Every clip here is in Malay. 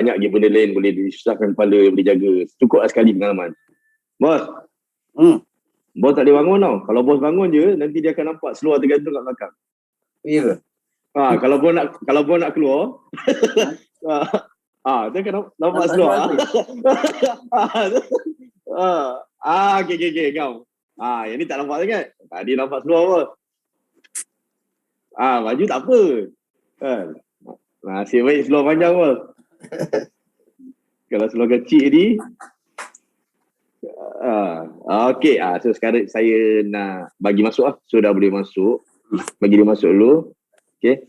banyak je benda lain boleh disusahkan kepala, boleh jaga. Cukup lah sekali pengalaman. Bos, bos tak boleh bangun tau. Kalau bos bangun je, nanti dia akan nampak seluar tergantung kat belakang. Ya ke? Kalau bos nak keluar, dia akan nampak seluar. Okay, kau. Yang ni tak nampak sangat. Tadi nampak seluar bos. Baju tak apa. Nasib baik seluar panjang bos. Kalau seluar kecil ni, okay. So sekarang saya nak bagi masuk lah. So dah boleh masuk. Bagi dia masuk dulu. Okay.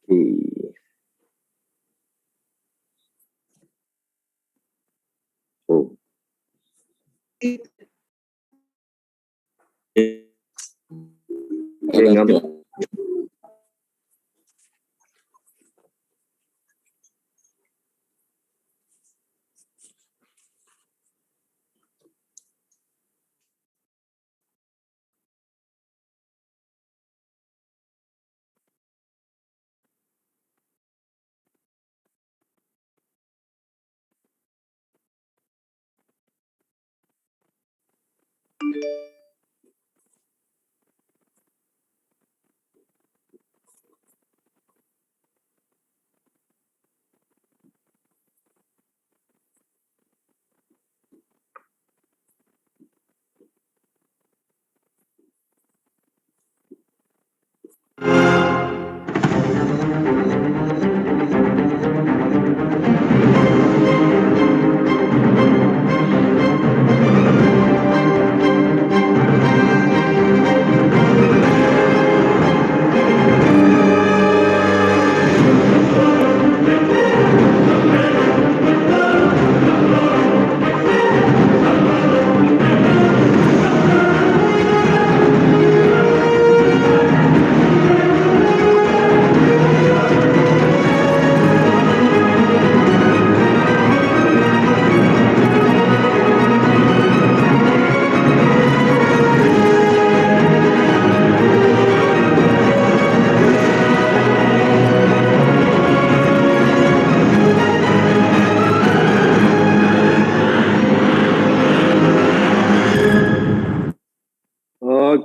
Okay. Oh.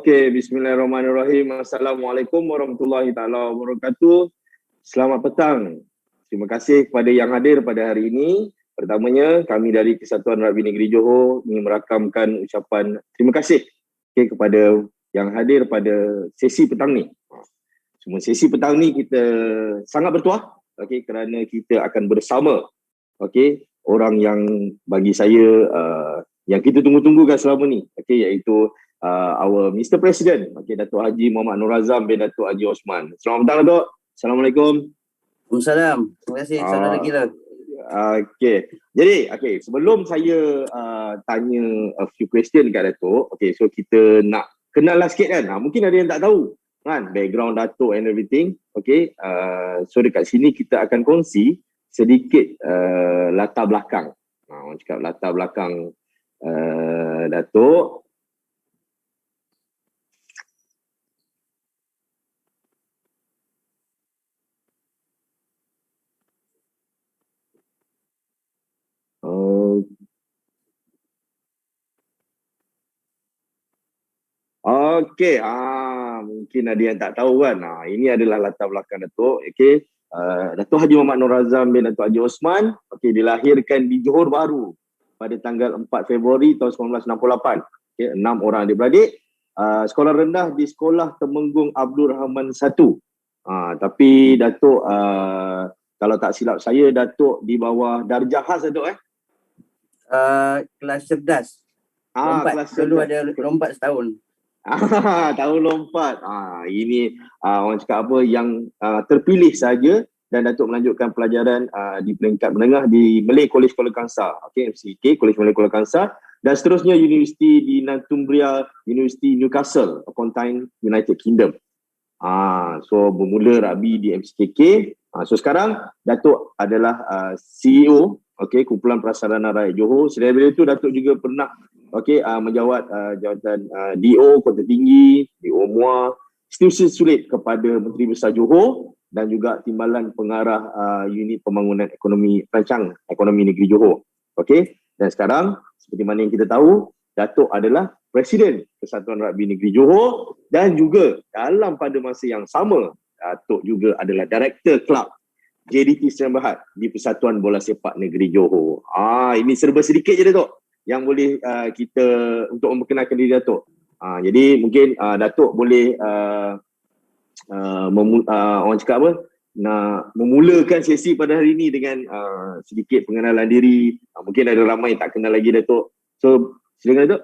Okey, bismillahirrahmanirrahim. Assalamualaikum warahmatullahi taala wabarakatuh. Selamat petang. Terima kasih kepada yang hadir pada hari ini. Pertamanya, kami dari Kesatuan Rugby Negeri Johor ingin merakamkan ucapan terima kasih kepada yang hadir pada sesi petang ni. Semua sesi petang ni kita sangat bertuah kerana kita akan bersama orang yang bagi saya yang kita tunggu-tunggukan selama ni, iaitu our Mr. President, Datuk Haji Mohamed Nur Azam bin Datuk Haji Osman. Selamat petang, Datuk. Assalamualaikum. Waalaikumsalam. Terima kasih saudara kita. Jadi sebelum saya tanya a few question dekat Datuk, so kita nak kenal lah sikit kan. Mungkin ada yang tak tahu kan background Datuk and everything. So dekat sini kita akan kongsi sedikit latar belakang. Orang cakap latar belakang Datuk. Mungkin ada yang tak tahu kan. Ini adalah latar belakang Datuk. Datuk Haji Mohamed Nur Azam bin Datuk Haji Osman dilahirkan di Johor Bahru pada tanggal 4 Februari tahun 1968. 6 orang adik-beradik. Sekolah rendah di Sekolah Temenggung Abdul Rahman 1. Tapi Datuk kalau tak silap saya, Datuk di bawah darjah khas Datuk kelas cerdas. Lompat. Dulu ada lompat setahun. Tahun lompat. Ini orang cakap apa yang terpilih saja dan Datuk melanjutkan pelajaran di peringkat menengah di Malay College Kuala Kangsar. MCK, College Malay Kuala Kangsar, dan seterusnya universiti di Northumbria University Newcastle upon Tyne, United Kingdom. So bermula rugby di MCKK. So sekarang Datuk adalah CEO Kumpulan Prasarana Rakyat Johor. Selain itu Datuk juga pernah menjawat jawatan DO Kota Tinggi, DO MUA, institusi sulit kepada Menteri Besar Johor dan juga Timbalan Pengarah Unit Pembangunan Ekonomi Perancang Ekonomi Negeri Johor. Dan sekarang seperti mana yang kita tahu, Datuk adalah Presiden Kesatuan Rugby Negeri Johor dan juga dalam pada masa yang sama Datuk juga adalah Director Kelab JDT Sdn Bhd di Persatuan Bola Sepak Negeri Johor. Ini serba sedikit je Datuk yang boleh kita untuk memperkenalkan diri Datuk. Jadi mungkin Datuk boleh orang cakap apa, nak memulakan sesi pada hari ini dengan sedikit pengenalan diri. Mungkin ada ramai tak kenal lagi Datuk. So silakan Datuk.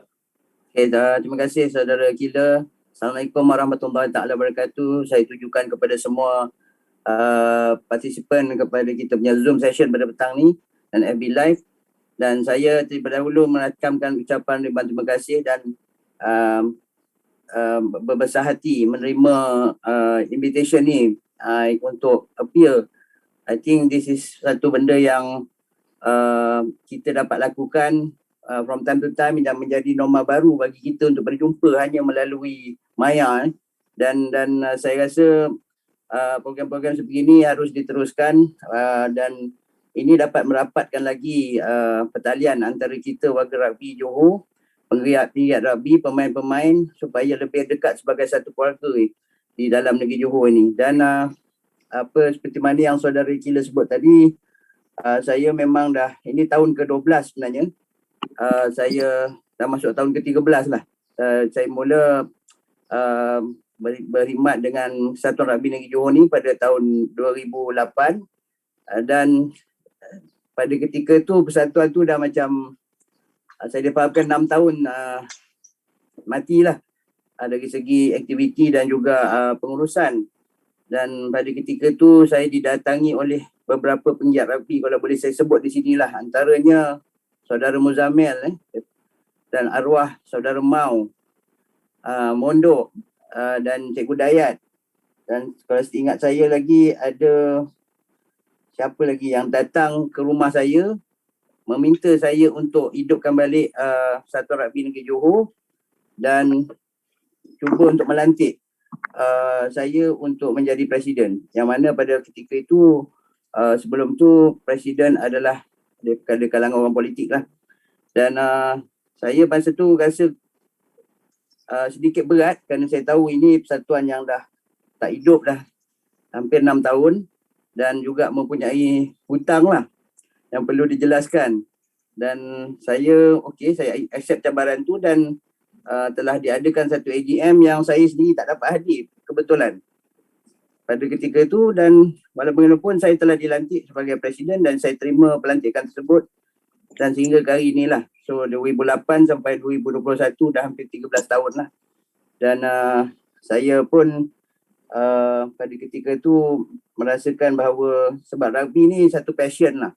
Terima kasih saudara kita. Assalamualaikum warahmatullahi taala wabarakatuh. Saya tujukan kepada semua partisipan kepada kita punya Zoom session pada petang ni dan FB Live. Dan saya terlebih dahulu merakamkan ucapan ribuan terima kasih dan berbesar hati menerima invitation ni untuk appear. I think this is satu benda yang kita dapat lakukan from time to time yang menjadi norma baru bagi kita untuk berjumpa hanya melalui maya. Dan saya rasa program-program sebegini harus diteruskan dan ini dapat merapatkan lagi pertalian antara kita warga rugby Johor, penggiat-penggiat rugby, pemain-pemain supaya lebih dekat sebagai satu keluarga di dalam negeri Johor ini. Dan seperti mana yang saudara Kila sebut tadi, saya memang dah, ini tahun ke-12 sebenarnya. Saya dah masuk tahun ke-13 lah. Saya mula berkhidmat dengan Satuan Rugby Negeri Johor ni pada tahun 2008 dan pada ketika tu persatuan tu dah macam saya difahamkan 6 tahun matilah dari segi aktiviti dan juga pengurusan. Dan pada ketika tu saya didatangi oleh beberapa penggiat rugby, kalau boleh saya sebut di sinilah, antaranya saudara Muzamil dan arwah saudara Mau, Mondok dan Cikgu Dayat. Dan kalau ingat saya lagi ada siapa lagi yang datang ke rumah saya meminta saya untuk hidupkan balik Satuan Rugby Negeri Johor dan cuba untuk melantik saya untuk menjadi presiden, yang mana pada ketika itu sebelum tu presiden adalah daripada kalangan orang politik lah. Dan saya masa tu rasa sedikit berat kerana saya tahu ini persatuan yang dah tak hidup dah hampir 6 tahun dan juga mempunyai hutang lah yang perlu dijelaskan. Dan saya saya accept cabaran tu dan telah diadakan satu AGM yang saya sendiri tak dapat hadir kebetulan pada ketika itu. Dan walaupun saya telah dilantik sebagai presiden dan saya terima pelantikan tersebut dan sehingga ke hari inilah. So 2008 sampai 2021 dah hampir 13 tahun lah. Dan saya pun pada ketika itu merasakan bahawa sebab rugby ni satu passion lah.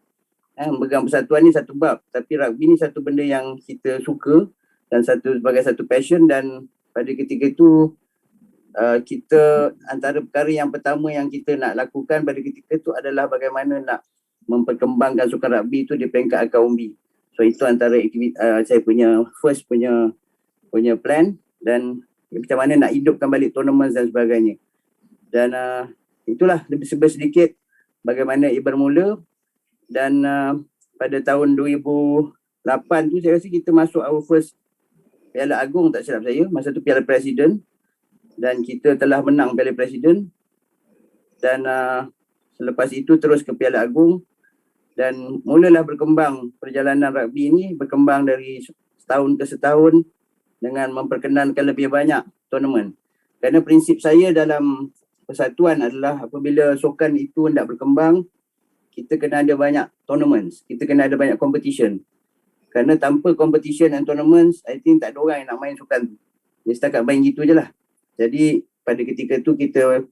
Memegang persatuan ni satu bab, tapi rugby ni satu benda yang kita suka dan sebagai satu passion. Dan pada ketika itu kita antara perkara yang pertama yang kita nak lakukan pada ketika itu adalah bagaimana nak memperkembangkan sukan rugby itu di peringkat akaumbi. So itu antara saya punya first punya plan dan macam mana nak hidupkan balik tournament dan sebagainya. Dan itulah lebih sedikit bagaimana ia bermula. Dan pada tahun 2008 tu saya rasa kita masuk our first Piala Agong, tak silap saya, masa tu Piala Presiden, dan kita telah menang Piala Presiden. Dan selepas itu terus ke Piala Agong dan mulalah berkembang perjalanan rugby ini, berkembang dari setahun ke setahun dengan memperkenankan lebih banyak tournament. Kerana prinsip saya dalam persatuan adalah apabila sukan itu hendak berkembang, kita kena ada banyak tournaments, kita kena ada banyak competition. Kerana tanpa competition and tournaments, I think tak ada orang yang nak main sukan tu. Dia setakat main gitu je lah. Jadi pada ketika tu kita,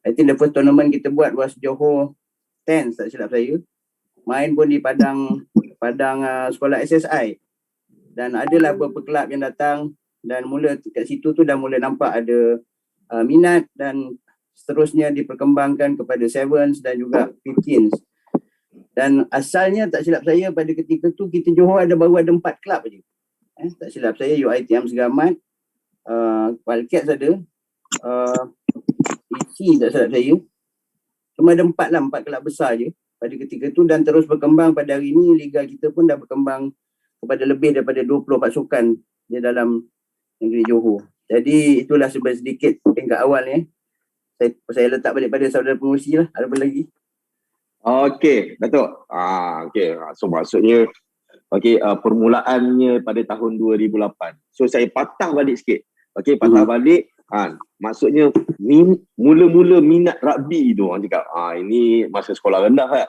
I think the first tournament kita buat was Johor 10, tak silap saya. Main pun di padang sekolah SSI. Dan adalah beberapa kelab yang datang dan mula kat situ tu dah mula nampak ada minat dan seterusnya diperkembangkan kepada 7s dan juga 15s. Dan asalnya tak silap saya pada ketika tu kita Johor baru ada 4 kelab je. Tak silap saya UiTM Segamat, Wildcats ada, PC tak silap saya. Cuma ada 4 kelab besar je pada ketika tu dan terus berkembang. Pada hari ini liga kita pun dah berkembang kepada lebih daripada 20 pasukan di dalam negeri Johor. Jadi itulah sedikit tingkat awal ni. Saya letak balik pada saudara pengurusi lah. Ada apa lagi? Okey, Datuk. So maksudnya permulaannya pada tahun 2008. So saya patah balik sikit. Patah balik. Maksudnya mula-mula minat rugby tu orang cakap. Ini masa sekolah rendah kan.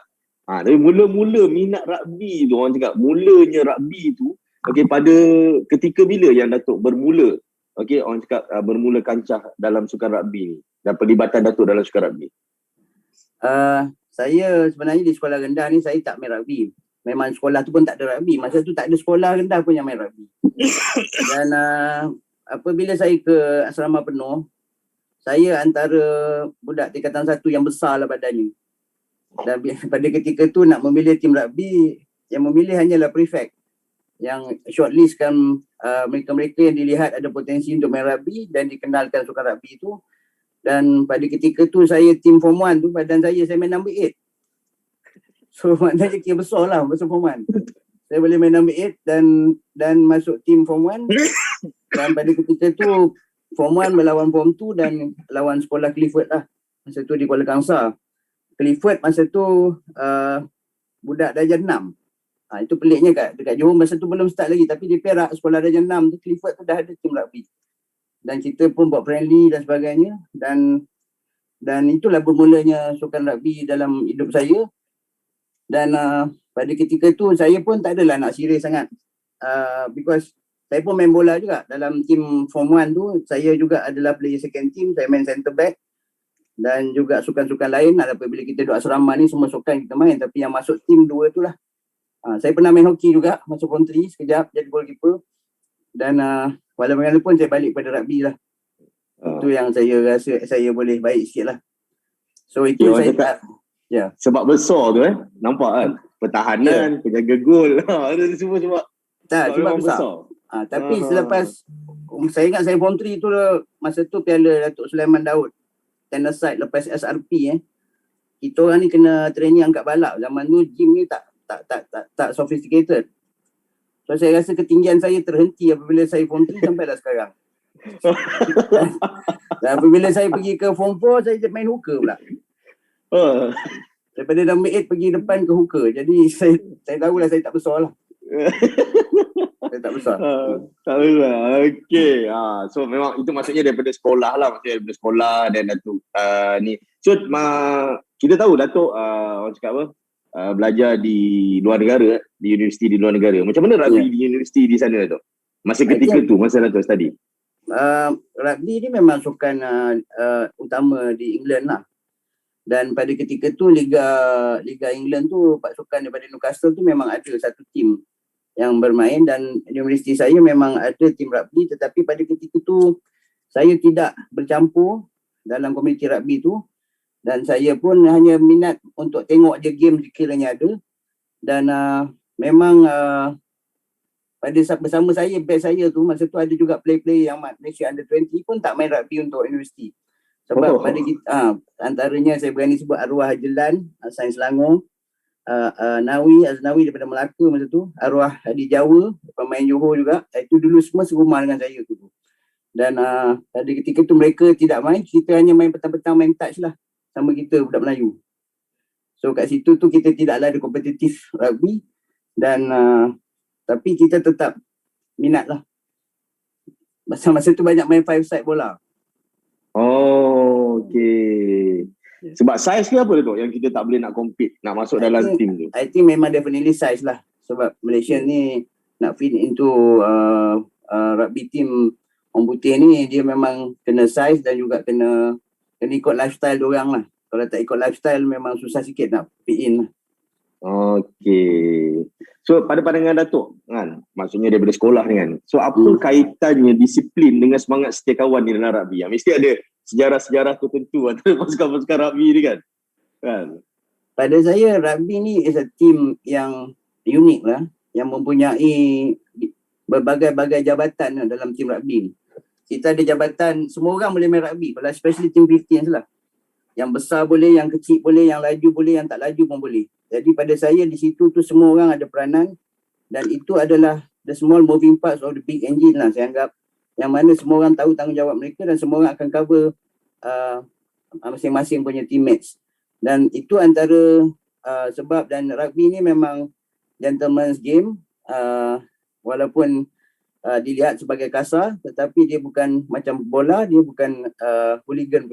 Tapi mula-mula minat rugby tu orang cakap. Mulanya rugby tu pada ketika bila yang Datuk bermula? Orang cakap bermula kancah dalam sukan rugby ni dan pelibatan Datuk dalam sukan rugby. Saya sebenarnya di sekolah rendah ni saya tak main rugby. Memang sekolah tu pun tak ada rugby. Masa tu tak ada sekolah rendah pun yang main rugby. Dan apabila saya ke asrama penuh, saya antara budak tingkatan 1 yang besar lah badannya. Dan pada ketika tu nak memilih tim rugby, yang memilih hanyalah prefect yang shortlistkan mereka-mereka yang dilihat ada potensi untuk main rugby dan dikenalkan sukan rugby itu. Dan pada ketika tu saya tim form 1 tu, badan saya main number 8. So maknanya kira besar lah masa form 1. Saya boleh main number 8 dan masuk tim form 1. Dan pada ketika tu form 1 berlawan form 2 dan lawan sekolah Clifford lah. Masa tu di Kuala Kangsar. Clifford masa tu budak darjah 6. Itu peliknya dekat Johor masa tu belum start lagi, tapi di Perak sekolah darjah 6 tu Clifford tu dah ada tim rugby. Dan kita pun buat friendly dan sebagainya, dan itulah bermulanya sukan rugby dalam hidup saya. Dan pada ketika tu saya pun tak adalah nak serius sangat, because saya pun main bola juga dalam tim form 1 tu. Saya juga adalah player second team, saya main centre back dan juga sukan-sukan lain. Apabila kita duduk asrama ni semua sukan kita main, tapi yang masuk tim 2 tu lah. Saya pernah main hoki juga, masuk form 3 sekejap jadi goalkeeper. Dan walau bagaimanapun saya balik pada rugby lah. Itu yang saya rasa saya boleh baik sikit lah. So itu saya tak. Sebab besar tu nampak kan. Pertahanan, penjaga gol. Itu semua sebab besar. Tapi selepas, saya ingat saya form 3 tu masa tu Piala Datuk Sulaiman Daud. Tennis side lepas SRP kita orang ni kena training angkat balap. Zaman tu gym ni tak sophisticated. So saya rasa ketinggian saya terhenti apabila saya form 3 sampailah sekarang. Dan apabila saya pergi ke form 4 saya main hooker pula. Daripada number 8 pergi depan ke hooker. Jadi saya tahulah saya tak besar lah. Saya tak besar. Tak besar. Okay. So memang itu maksudnya daripada sekolah lah. Maksudnya daripada sekolah dan Datuk ni. So kita tahu Datuk orang cakap apa? Belajar di luar negara, di universiti di luar negara. Macam mana rugby di universiti di sana tu? Masa ketika tu, masa Datuk study? Rugby ni memang sukan utama di England lah. Dan pada ketika tu Liga England tu, pasukan daripada Newcastle tu memang ada satu tim yang bermain, dan universiti saya memang ada tim rugby, tetapi pada ketika tu saya tidak bercampur dalam komuniti rugby tu. Dan saya pun hanya minat untuk tengok je game sekiranya ada. Dan memang bersama saya, batch saya tu, masa tu ada juga play yang Malaysia Under 20 pun tak main rugby untuk universiti. Sebab pada kita, antaranya saya berani sebut Arwah Jelan, Sains Selangor, Aznawi daripada Melaka masa tu, Arwah di Jawa, pemain Johor juga. Itu dulu semua serumah dengan saya tu. Dan pada ketika tu mereka tidak main, kita hanya main petang-petang, main touch lah sama kita budak Melayu. So kat situ tu kita tidaklah ada kompetitif rugby, dan tapi kita tetap minat lah. Masa tu banyak main 5-side bola. Okay. Sebab size ke apa tu yang kita tak boleh nak compete, nak masuk dalam team tu? I think memang definitely size lah. Sebab Malaysia ni nak fit into rugby team orang putih ni, dia memang kena size dan juga kena ikut lifestyle diorang lah. Kalau tak ikut lifestyle memang susah sikit nak fit in lah. Okay. So pada pandangan Datuk kan, maksudnya daripada sekolah ni kan, so apa kaitannya disiplin dengan semangat setia kawan di dalam rugby? Mesti ada sejarah-sejarah tertentu antara pasukan-pasukan rugby ni kan? Pada saya rugby ni is a team yang unik lah, yang mempunyai berbagai-bagai jabatan dalam team rugby ni. Kita ada jabatan, semua orang boleh main rugby, kalau especially team 15 lah. Yang besar boleh, yang kecil boleh, yang laju boleh, yang tak laju pun boleh. Jadi pada saya di situ tu semua orang ada peranan, dan itu adalah the small moving parts of the big engine lah saya anggap, yang mana semua orang tahu tanggungjawab mereka dan semua orang akan cover masing-masing punya teammates. Dan itu antara sebab, dan rugby ni memang gentleman's game, walaupun dilihat sebagai kasar, tetapi dia bukan macam bola, dia bukan hooligan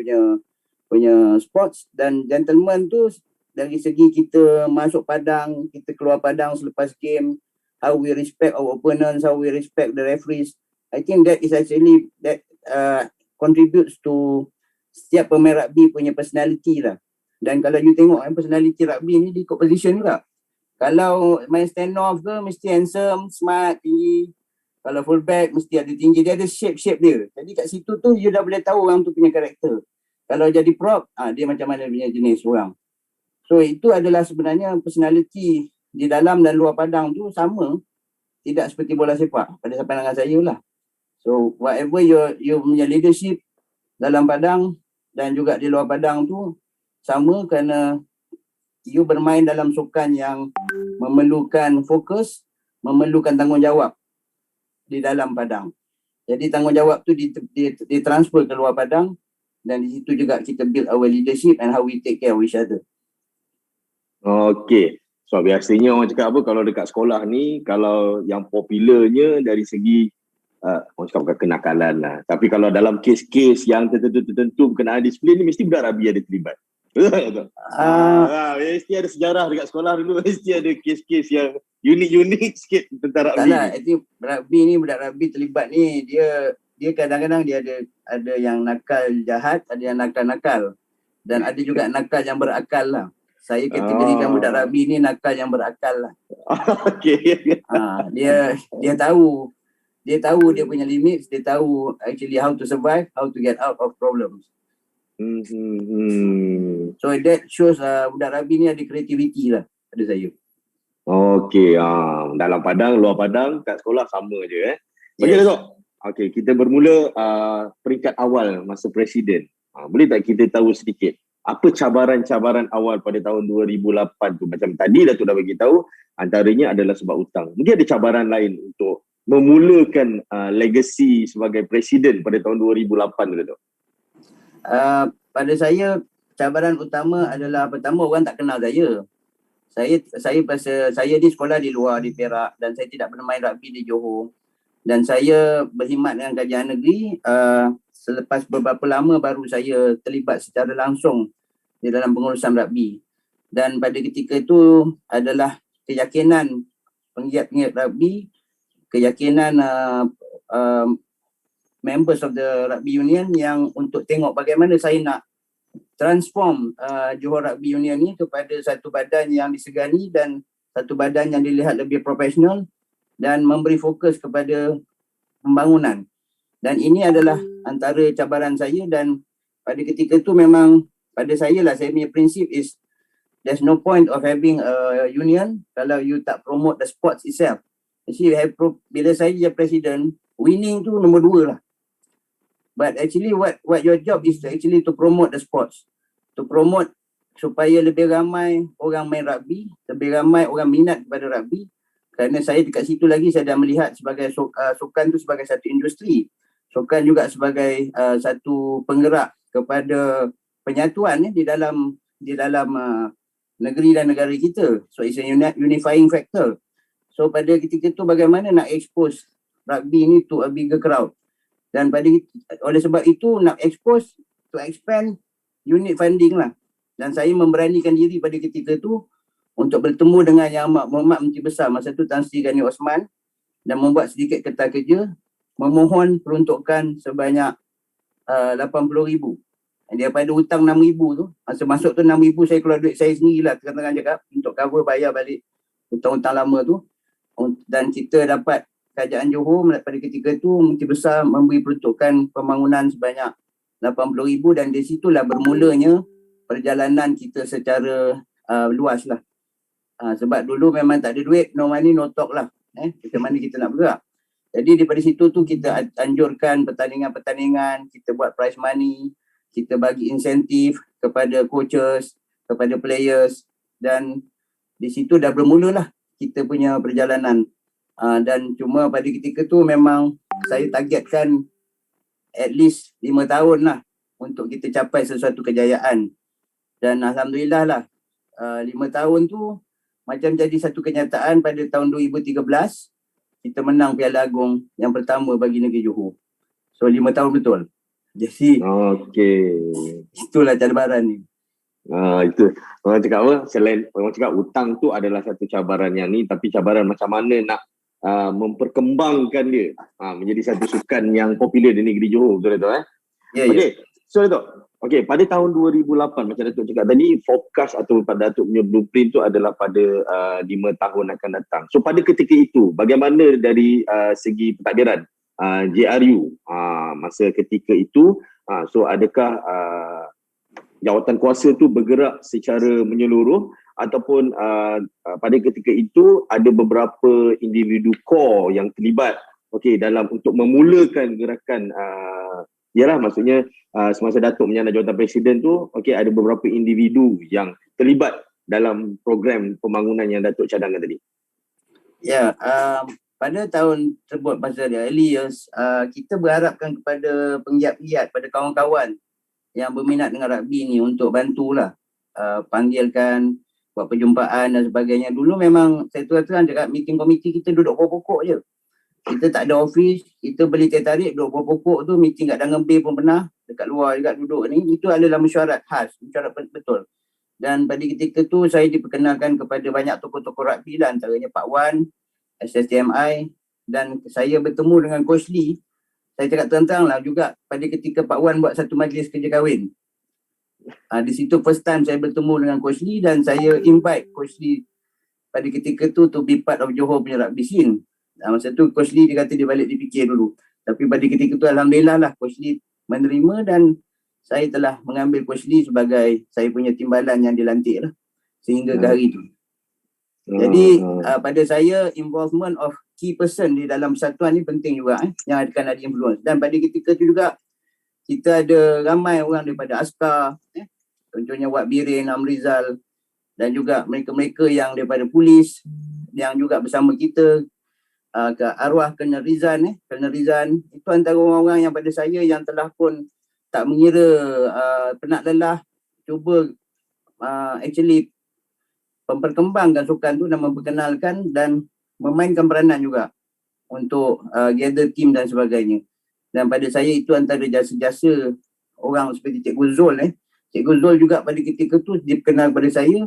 punya sports. Dan gentleman tu dari segi kita masuk padang, kita keluar padang selepas game, how we respect our opponents, how we respect the referees. I think that is actually that contributes to setiap pemain rugby punya personality lah. Dan kalau you tengok personality rugby ni dia ikut position juga. Kalau main stand off ke mesti handsome, smart, tinggi. Kalau fullback mesti ada tinggi, dia ada shape dia. Jadi kat situ tu you dah boleh tahu orang tu punya karakter. Kalau jadi prop, dia macam mana punya jenis orang. So itu adalah sebenarnya personality di dalam dan luar padang tu sama. Tidak seperti bola sepak pada pandangan saya lah. So whatever you punya leadership dalam padang dan juga di luar padang tu sama, kerana you bermain dalam sukan yang memerlukan fokus, memerlukan tanggungjawab di dalam padang. Jadi tanggungjawab tu ditransfer ke luar padang, dan di situ juga kita build our leadership and how we take care of each other. Okay. So biasanya orang cakap apa, kalau dekat sekolah ni, kalau yang popularnya dari segi orang cakap bukan kenakalan lah. Tapi kalau dalam kes-kes yang tertentu berkenaan disiplin ni, mesti budak rugby ada terlibat. Betul? Mesti ada sejarah dekat sekolah dulu. Mesti ada kes-kes yang unik-unik sikit tentang rugby. Tak lah, budak rugby terlibat ni, dia kadang-kadang dia ada yang nakal jahat, ada yang nakal-nakal. Dan ada juga nakal yang berakal lah. Saya kategorikan budak rugby ni nakal yang berakal lah. Okay. Dia tahu dia punya limits, dia tahu actually how to survive, how to get out of problems. So that shows budak rugby ni ada kreativiti lah pada saya. Okay, dalam padang, luar padang, kat sekolah sama je Okey, Datuk. Okay, kita bermula peringkat awal masa presiden. Boleh tak kita tahu sedikit apa cabaran-cabaran awal pada tahun 2008 tu? Macam tadi Datuk dah bagi tahu, antaranya adalah sebab hutang. Mungkin ada cabaran lain untuk memulakan legasi sebagai presiden pada tahun 2008 tu, Datuk. Pada saya, cabaran utama adalah pertama, orang tak kenal saya. Saya ni sekolah di luar, di Perak, dan saya tidak bermain rugby di Johor. Dan saya berkhidmat dengan kajian negeri. Selepas beberapa lama baru saya terlibat secara langsung di dalam pengurusan rugby. Dan pada ketika itu adalah keyakinan penggiat-penggiat rugby, keyakinan members of the rugby union yang untuk tengok bagaimana saya nak transform Johor Rugby Union ni kepada satu badan yang disegani dan satu badan yang dilihat lebih profesional dan memberi fokus kepada pembangunan. Dan ini adalah antara cabaran saya, dan pada ketika itu memang pada saya lah, saya punya prinsip is there's no point of having a union kalau you tak promote the sports itself. Actually, bila saya jadi presiden, winning tu nombor 2 lah. But actually what your job is actually to promote the sports. To promote supaya lebih ramai orang main rugby, lebih ramai orang minat kepada rugby. Kerana saya dekat situ lagi, saya dah melihat sebagai sukan tu sebagai satu industri. Sukan juga sebagai satu penggerak kepada penyatuan di dalam negeri dan negara kita. So it's a unifying factor. So pada ketika tu bagaimana nak expose rugby ni to a bigger crowd. Dan oleh sebab itu nak expose to expand unit funding lah. Dan saya memberanikan diri pada ketika tu untuk bertemu dengan Yang Amat Berhormat Menteri Besar masa tu, Tan Sri Gani Osman, dan membuat sedikit kertas kerja memohon peruntukan sebanyak 80,000. Daripada hutang 6,000 tu, masa masuk tu 6,000 saya keluar duit saya sendirilah, terang-terang cakap, untuk cover bayar balik hutang-hutang lama tu. Dan kita dapat Kerajaan Johor pada ketika tu Menteri Besar memberi peruntukan pembangunan sebanyak 80,000, dan di situlah bermulanya perjalanan kita secara luas lah. Sebab dulu memang tak ada duit, no money no talk lah. Macam mana kita nak bergerak. Jadi daripada situ tu kita anjurkan pertandingan-pertandingan, kita buat prize money, kita bagi insentif kepada coaches, kepada players, dan di situ dah bermulalah kita punya perjalanan. Dan cuma pada ketika tu memang saya targetkan at least 5 tahun lah untuk kita capai sesuatu kejayaan. Dan alhamdulillah lah 5 tahun tu macam jadi satu kenyataan. Pada tahun 2013 kita menang Piala Agong yang pertama bagi negeri Johor. So 5 tahun betul. Jadi itulah cabaran ni. Itu orang cakap apa, selain orang cakap hutang tu adalah satu cabaran yang ni, tapi cabaran macam mana nak memperkembangkan dia menjadi satu sukan yang popular di negeri Johor, betul tak? Ya. Okey, so Datuk, Okey, pada tahun 2008 macam Datuk cakap tadi, forecast atau pada Datuk punya blueprint tu adalah pada 5 tahun akan datang. So pada ketika itu, bagaimana dari segi pentadbiran JRU masa ketika itu, so adakah jawatan kuasa tu bergerak secara menyeluruh ataupun pada ketika itu ada beberapa individu core yang terlibat dalam untuk memulakan gerakan maksudnya semasa Datuk menyandang jawatan presiden tu ada beberapa individu yang terlibat dalam program pembangunan yang Datuk cadangkan tadi. Ya, pada tahun tersebut masa early years, kita berharapkan kepada penggiat-penggiat, pada kawan-kawan yang berminat dengan rugby ni untuk bantulah, panggilkan, buat perjumpaan dan sebagainya. Dulu memang saya terang dekat meeting komiti kita duduk bawah pokok je. Kita tak ada office, kita beli teh tarik, duduk bawah pokok tu, meeting kat Dangan Bay pun pernah, dekat luar juga duduk ni. Itu adalah mesyuarat khas, mesyuarat betul. Dan pada ketika tu saya diperkenalkan kepada banyak tokoh-tokoh rugby lah, antaranya Pak Wan, SSTMI, dan saya bertemu dengan Coach Lee. Saya cakap terang-terang lah juga pada ketika Pak Wan buat satu majlis kerja kahwin. Di situ first time saya bertemu dengan Coach Lee dan saya invite Coach Lee pada ketika tu to be part of Johor punya rugby scene. Masa tu Coach Lee dia kata dia balik dipikir dulu. Tapi pada ketika tu alhamdulillah lah Coach Lee menerima dan saya telah mengambil Coach Lee sebagai saya punya timbalan yang dilantik lah sehingga ke hari tu. Jadi pada saya involvement of key person di dalam persatuan ni penting juga yang akan ada influence. Dan pada ketika tu juga kita ada ramai orang daripada Askar, contohnya Wak Birin, Amrizal dan juga mereka-mereka yang daripada polis yang juga bersama kita, ke arwah Colonel Rizan. Colonel Rizan itu antara orang-orang yang pada saya yang telah pun tak mengira penat lelah cuba actually memperkembangkan sukan tu dan memperkenalkan dan memainkan peranan juga untuk gather team dan sebagainya. Dan pada saya itu antara jasa-jasa orang seperti Cikgu Zul. Cikgu Zul juga pada ketika tu dikenal pada saya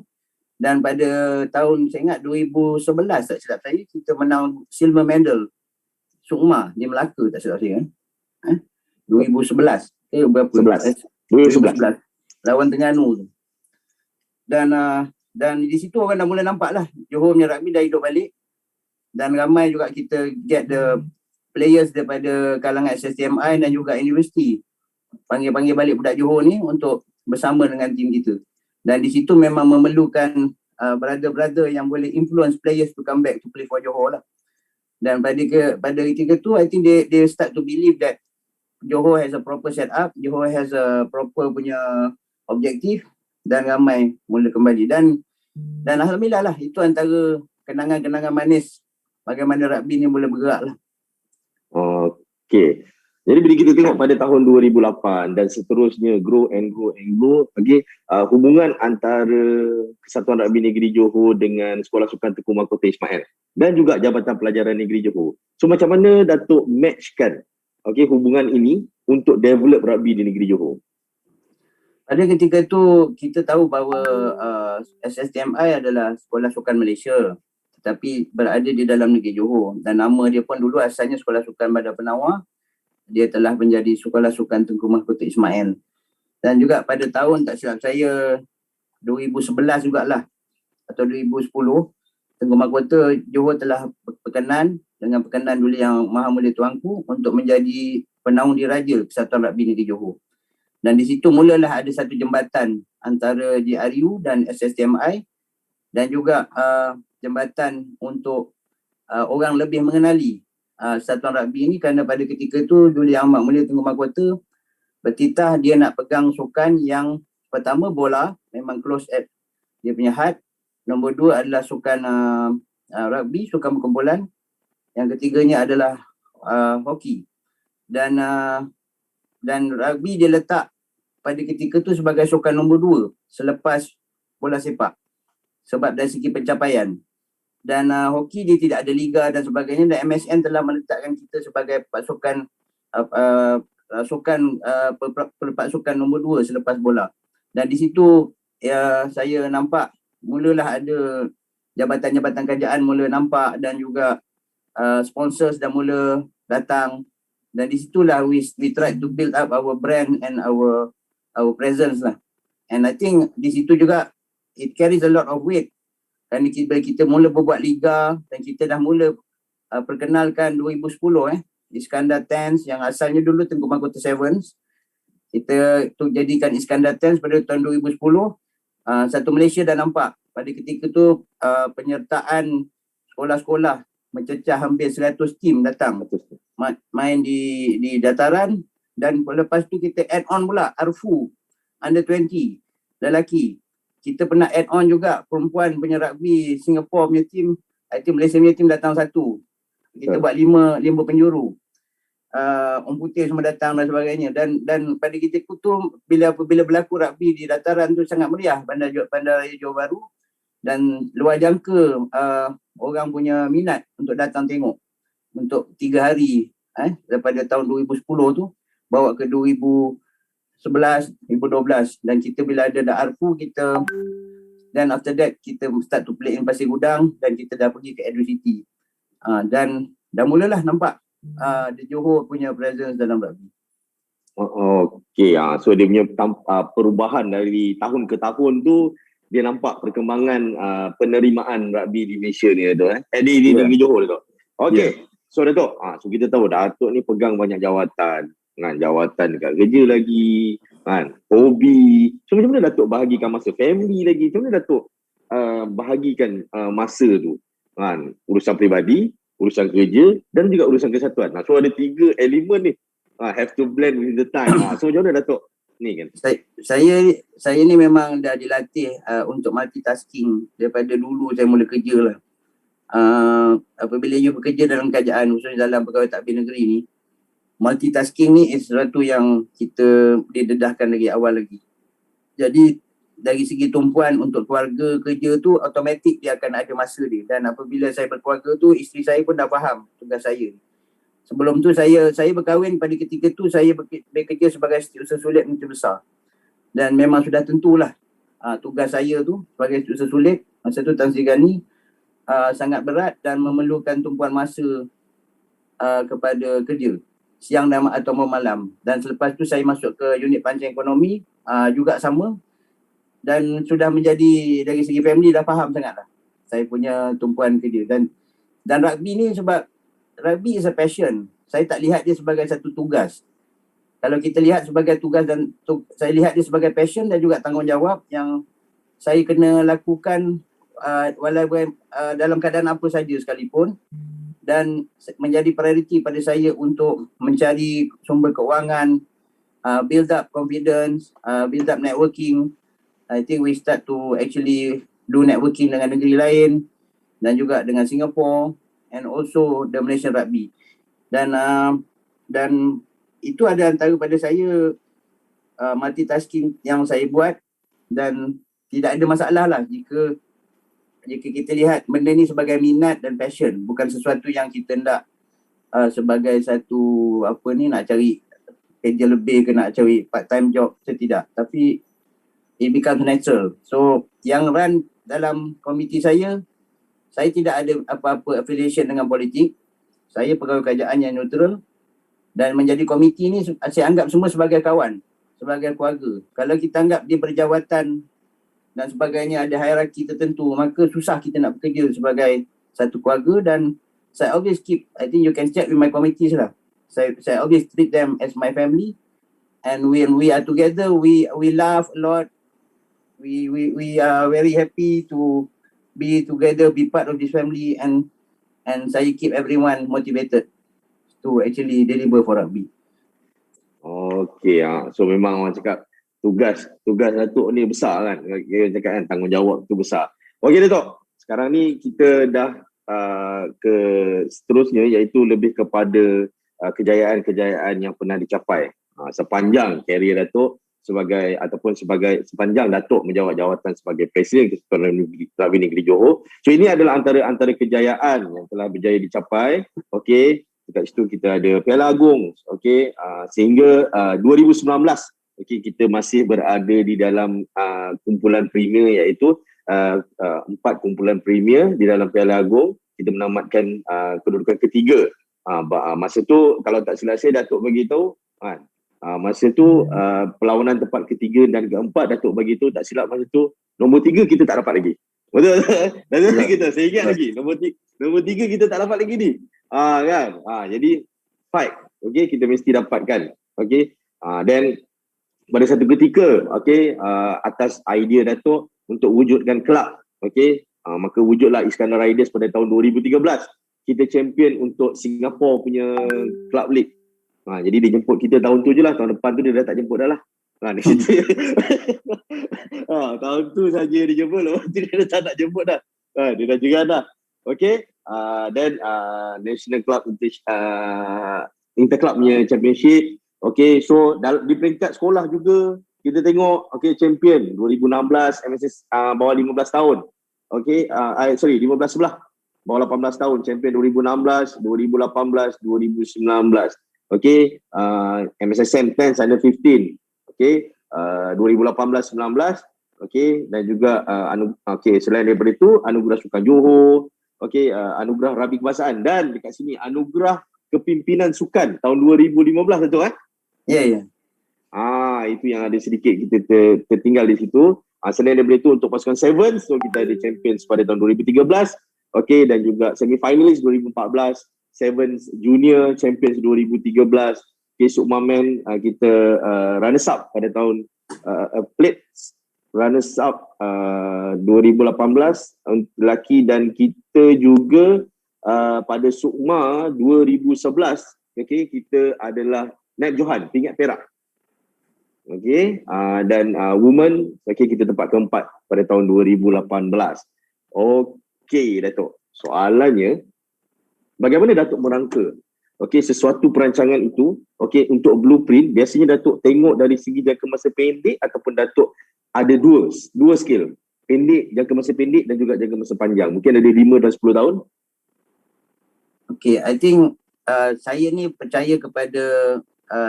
dan pada tahun saya ingat 2011 tak silap saya kita menang silver medal Sukma di Melaka tak silap saya 2011 berapa 2011 lawan Terengganu tu. Dan di situ orang dah mula nampak lah Johor punya rugby dah hidup balik dan ramai juga kita get the players daripada kalangan SSTMI dan juga universiti panggil balik budak Johor ni untuk bersama dengan tim kita. Dan di situ memang memerlukan brother-brother yang boleh influence players to come back to play for Johor lah. Dan pada ketika tu I think they start to believe that Johor has a proper setup, Johor has a proper punya objektif dan ramai mula kembali dan alhamdulillah lah itu antara kenangan-kenangan manis bagaimana rugby ni mula bergerak lah. Okey. Jadi bila kita tengok pada tahun 2008 dan seterusnya grow, hubungan antara Kesatuan Rugby Negeri Johor dengan Sekolah Sukan Tengku Mahkota Ismail dan juga Jabatan Pelajaran Negeri Johor. So macam mana Datuk matchkan hubungan ini untuk develop rugby di negeri Johor? Pada ketika tu kita tahu bahawa SSTMI adalah Sekolah Sukan Malaysia tetapi berada di dalam negeri Johor dan nama dia pun dulu asalnya Sekolah Sukan Bandar Penawar. Dia telah menjadi Sekolah Sukan Tengku Mahkota Ismail. Dan juga pada tahun tak silap saya 2011 jugalah atau 2010 Tengku Mahkota Johor telah berkenan dengan perkenan Duli Yang Maha Mulia Tuanku untuk menjadi penaung diraja Kesatuan Rugby Negeri Johor. Dan di situ mulalah ada satu jembatan antara JRU dan SSTMI dan juga jembatan untuk orang lebih mengenali Satuan Rugby ni kerana pada ketika tu Duli Yang Amat Mulia Tengku Mahkota bertitah dia nak pegang sukan yang pertama bola memang close at dia punya had. Nombor 2 adalah sukan rugby, sukan berkumpulan. Yang ketiganya adalah hoki. Dan rugby dia letak pada ketika tu sebagai sukan nombor 2 selepas bola sepak. Sebab dari segi pencapaian. Dan hoki dia tidak ada liga dan sebagainya dan MSN telah meletakkan kita sebagai pasukan pasukan nombor 2 selepas bola. Dan di situ saya nampak mulalah ada jabatan-jabatan kerajaan mula nampak dan juga sponsors dah mula datang dan di situlah we try to build up our brand and our our presence lah. And I think di situ juga it carries a lot of weight. Kerana kita mula berbuat liga dan kita dah mula perkenalkan 2010 Iskandar 10s yang asalnya dulu Tengku Mahkota 7s. Kita tu jadikan Iskandar 10s pada tahun 2010. Satu Malaysia dah nampak pada ketika tu penyertaan sekolah-sekolah mencecah hampir 100 tim datang main di dataran, dan lepas tu kita add on pula Arfu under 20 lelaki. Kita pernah add on juga perempuan punya rugby Singapore punya tim, I think Malaysia punya tim datang satu. Kita buat lima penjuru. Orang putih semua datang dan sebagainya, dan pada ketika tu bila berlaku rugby di dataran tu sangat meriah Bandaraya Johor Bahru, dan luar jangka orang punya minat untuk datang tengok untuk 3 hari daripada tahun 2010 tu bawa ke 2011, 2012, dan kita bila ada Arfu kita, dan after that kita start to play in Pasir Gudang dan kita dah pergi ke Edo City. Dan dah mulalah nampak the Johor punya presence dalam rugby. Okay, so dia punya perubahan dari tahun ke tahun tu dia nampak perkembangan penerimaan rugby di Malaysia ni Dato'. Di negeri Johor Dato'. Okay, so Dato', so kita tahu Dato' ni pegang banyak jawatan. Jawatan dekat kerja lagi, hobi. So macam mana Dato' bahagikan masa family lagi? Macam mana Dato' bahagikan masa tu? Urusan peribadi, urusan kerja dan juga urusan kesatuan. So ada 3 elemen ni. Have to blend with the time. So macam mana Dato' ni kan? Saya ni memang dah dilatih untuk multitasking daripada dulu saya mula kerja lah. Apabila you bekerja dalam kerajaan, khususnya dalam pegawai tadbir negeri ni, multitasking ni is sesuatu yang kita didedahkan dari awal lagi. Jadi dari segi tumpuan untuk keluarga kerja tu automatik dia akan ada masa dia, dan apabila saya berkeluarga tu isteri saya pun dah faham tugas saya. Sebelum tu saya berkahwin, pada ketika tu saya bekerja sebagai setiausaha sulit Menteri Besar, dan memang sudah tentulah tugas saya tu sebagai setiausaha sulit masa tu Tan Sri Gani sangat berat dan memerlukan tumpuan masa kepada kerja siang dan atau malam. Dan selepas tu saya masuk ke unit pancing ekonomi juga sama, dan sudah menjadi dari segi family dah faham sangatlah saya punya tumpuan kerja. Dan rugby ni, sebab rugby is a passion, saya tak lihat dia sebagai satu tugas. Kalau kita lihat sebagai tugas, dan saya lihat dia sebagai passion dan juga tanggungjawab yang saya kena lakukan walaupun dalam keadaan apa saja sekalipun, dan menjadi prioriti pada saya untuk mencari sumber keuangan, build up confidence, build up networking. I think we start to actually do networking dengan negeri lain dan juga dengan Singapore and also the Malaysian Rugby. Dan itu ada antara pada saya multitasking yang saya buat, dan tidak ada masalah lah jika kita lihat benda ni sebagai minat dan passion, bukan sesuatu yang kita nak sebagai satu nak cari kerja lebih ke nak cari part time job, tidak. Tapi it becomes natural. So yang run dalam komiti saya tidak ada apa-apa affiliation dengan politik. Saya pegawai kerajaan yang neutral, dan menjadi komiti ni saya anggap semua sebagai kawan, sebagai keluarga. Kalau kita anggap dia berjawatan dan sebagainya, ada hierarki tertentu, maka susah kita nak bekerja sebagai satu keluarga. Dan saya always keep, I think you can check with my committees lah, saya always treat them as my family, and when we are together we laugh a lot, we are very happy to be together, be part of this family, and saya keep everyone motivated to actually deliver for rugby. Okay, so memang orang cakap tugas Datuk ni besar kan, dia cakap kan tanggungjawab tu besar. Okey Datuk, sekarang ni kita dah ke seterusnya, iaitu lebih kepada kejayaan-kejayaan yang pernah dicapai sepanjang karier Datuk sepanjang Datuk menjawat jawatan sebagai Presiden Kesatuan Rugby Negeri Johor. So ini adalah antara kejayaan yang telah berjaya dicapai. Okey, dekat situ kita ada Piala Agung, okey, sehingga 2019 kita masih berada di dalam kumpulan premier, iaitu 4 kumpulan premier di dalam Piala Agung. Kita menamatkan kedudukan ketiga. Masa tu kalau tak silap saya Datuk beritahu Masa tu perlawanan tempat ketiga dan keempat Datuk bagi tu, tak silap masa tu nombor 3 kita tak dapat lagi. Betul? Datuk kita, saya ingat lagi nombor 3 kita tak dapat lagi ni. Kan? Jadi fight. Okay, kita mesti dapatkan. Okay. Dan pada satu ketika, okay, atas idea Datuk untuk wujudkan kelab, okay, maka wujudlah Iskandar Riders pada tahun 2013. Kita champion untuk Singapore punya club league. Jadi dia jemput kita tahun tu je lah. Tahun depan tu dia dah tak jemput dah lah. Di situ. Tahun tu saja dia jemput. Lepas tu dia dah tak nak jemput dah. Dia dah jerat dah. Okay. Dan National Club Interclub punya championship. Okay. So di peringkat sekolah juga kita tengok, okay, champion 2016 MSS bawah 15 tahun. Okay. 15 sebelah. Bawah 18 tahun. Champion 2016, 2018, 2019. Okay, MSSM 10 under 15, okay, 2018-19, okay, dan juga okay, selain daripada itu Anugerah Sukan Johor, okay, Anugerah Rabi Kebangsaan, dan dekat sini Anugerah Kepimpinan Sukan tahun 2015, betul kan? Ya. Itu yang ada sedikit kita tertinggal di situ. Selain daripada itu untuk pasukan Sevens, so kita ada Champions pada tahun 2013, okay, dan juga semi-finalis 2014. Sevens Junior Champions 2013, Sukmamen kita runners up pada tahun plate runners up 2018 lelaki, dan kita juga pada Sukma 2011, okay, kita adalah Naib Johan pingat perak, okay, dan women, okay, kita tempat keempat pada tahun 2018. Okay, Datuk, soalannya bagaimana Datuk merangka, okay, sesuatu perancangan itu, okay, untuk blueprint? Biasanya Datuk tengok dari segi jangka masa pendek ataupun Datuk ada dua skill, pendek, jangka masa pendek dan juga jangka masa panjang, mungkin ada 5 dan 10 tahun? Okay, I think saya ni percaya kepada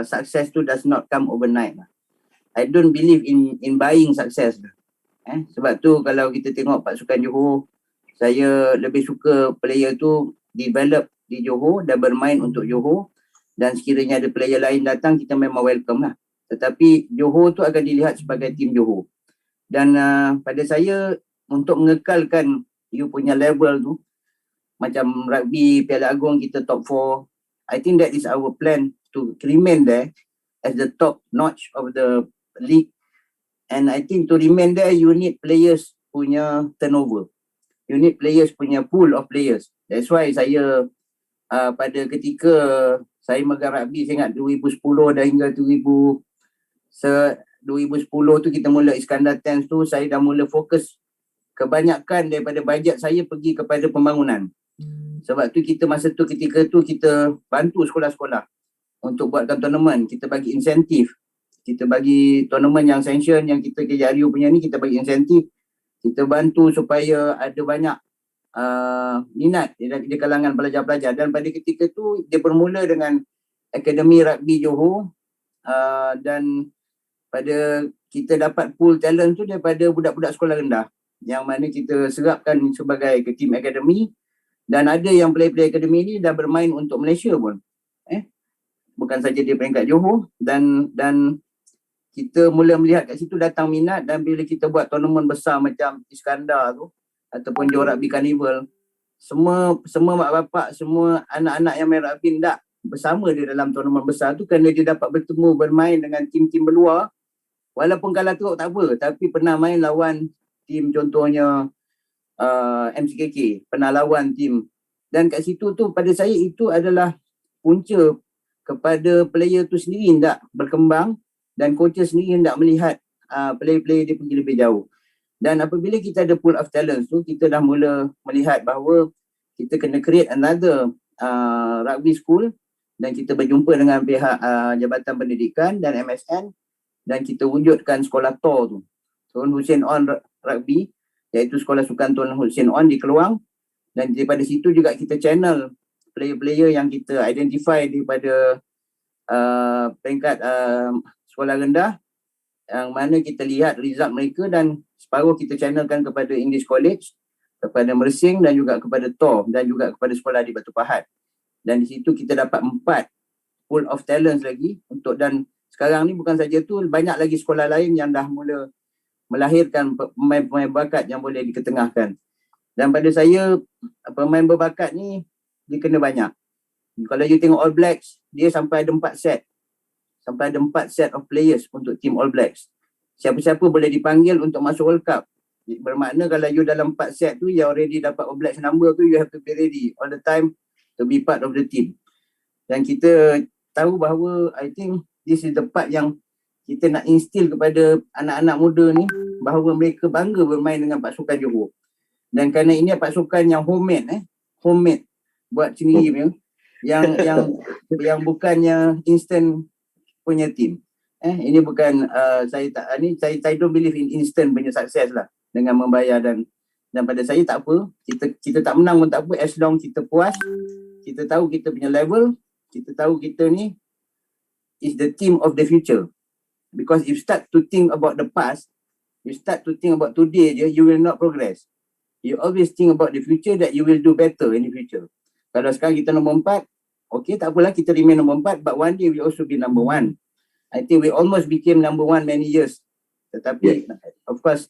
success tu does not come overnight. I don't believe in buying success. Sebab tu kalau kita tengok pasukan Johor, saya lebih suka player tu develop di Johor dan bermain untuk Johor, dan sekiranya ada player lain datang, kita memang welcome lah. Tetapi Johor tu akan dilihat sebagai tim Johor. Dan pada saya, untuk mengekalkan you punya level tu, macam rugby Piala Agong kita top 4, I think that is our plan to remain there as the top notch of the league. And I think to remain there, you need players punya turnover. You need players punya pool of players. That's why saya pada ketika saya megang rugby, saya ingat 2010 dan hingga 2010 tu kita mula Iskandar 10 tu, saya dah mula fokus kebanyakan daripada bajet saya pergi kepada pembangunan. Sebab tu kita masa tu ketika tu kita bantu sekolah-sekolah untuk buatkan tournament, kita bagi insentif. Kita bagi tournament yang sanction, yang kita KJRU punya ni kita bagi insentif. Kita bantu supaya ada banyak minat di kalangan pelajar-pelajar. Dan pada ketika tu dia bermula dengan Akademi Rugby Johor, dan pada kita dapat pool talent tu daripada budak-budak sekolah rendah yang mana kita serapkan sebagai tim akademi, dan ada yang player-player akademi ni dah bermain untuk Malaysia pun. Bukan saja di peringkat Johor, dan kita mula melihat kat situ datang minat. Dan bila kita buat tournament besar macam Iskandar tu ataupun Johor Rugby Carnival, semua mak bapak, semua anak-anak yang main rugby hendak bersama dia dalam tournament besar tu, kerana dia dapat bertemu bermain dengan tim-tim berluar. Walaupun kalah teruk tak apa, tapi pernah main lawan tim contohnya MCKK, pernah lawan tim. Dan kat situ tu pada saya itu adalah punca kepada player tu sendiri hendak berkembang, dan coaches sendiri hendak melihat player-player dia pergi lebih jauh. Dan apabila kita ada pool of talents tu, kita dah mula melihat bahawa kita kena create another rugby school, dan kita berjumpa dengan pihak Jabatan Pendidikan dan MSN, dan kita wujudkan sekolah TOR tu, Tun Hussein On Rugby, iaitu Sekolah Sukan Tun Hussein On di Keluang. Dan daripada situ juga kita channel player-player yang kita identify daripada peringkat sekolah rendah, yang mana kita lihat result mereka, dan separuh kita channelkan kepada English College, kepada Mersing, dan juga kepada TOR, dan juga kepada sekolah di Batu Pahat. Dan di situ kita dapat 4 pool of talents lagi untuk, dan sekarang ni bukan saja tu, banyak lagi sekolah lain yang dah mula melahirkan pemain-pemain bakat yang boleh diketengahkan. Dan pada saya, pemain berbakat ni dia kena banyak. Kalau you tengok All Blacks, dia sampai ada 4 set. Sampai ada 4 set of players untuk team All Blacks. Siapa-siapa boleh dipanggil untuk masuk World Cup. Bermakna kalau you dalam 4 set tu, you already dapat All Blacks number tu, you have to be ready all the time to be part of the team. Dan kita tahu bahawa I think this is the part yang kita nak instill kepada anak-anak muda ni, bahawa mereka bangga bermain dengan pasukan Johor. Dan kerana ini pasukan yang homemade, buat sendiri punya, yang bukannya instant punya team. Ini bukan saya don't believe in instant punya sukses lah dengan membayar, dan pada saya tak apa, kita tak menang pun tak apa, as long kita puas, kita tahu kita punya level, kita tahu kita ni is the team of the future. Because if you start to think about the past, you start to think about today je, you will not progress. You always think about the future, that you will do better in the future. Kalau sekarang kita nombor 4, okay, tak apalah, kita remain nombor 4, but one day we also be number 1. I think we almost became number 1 many years. Tetapi, of course,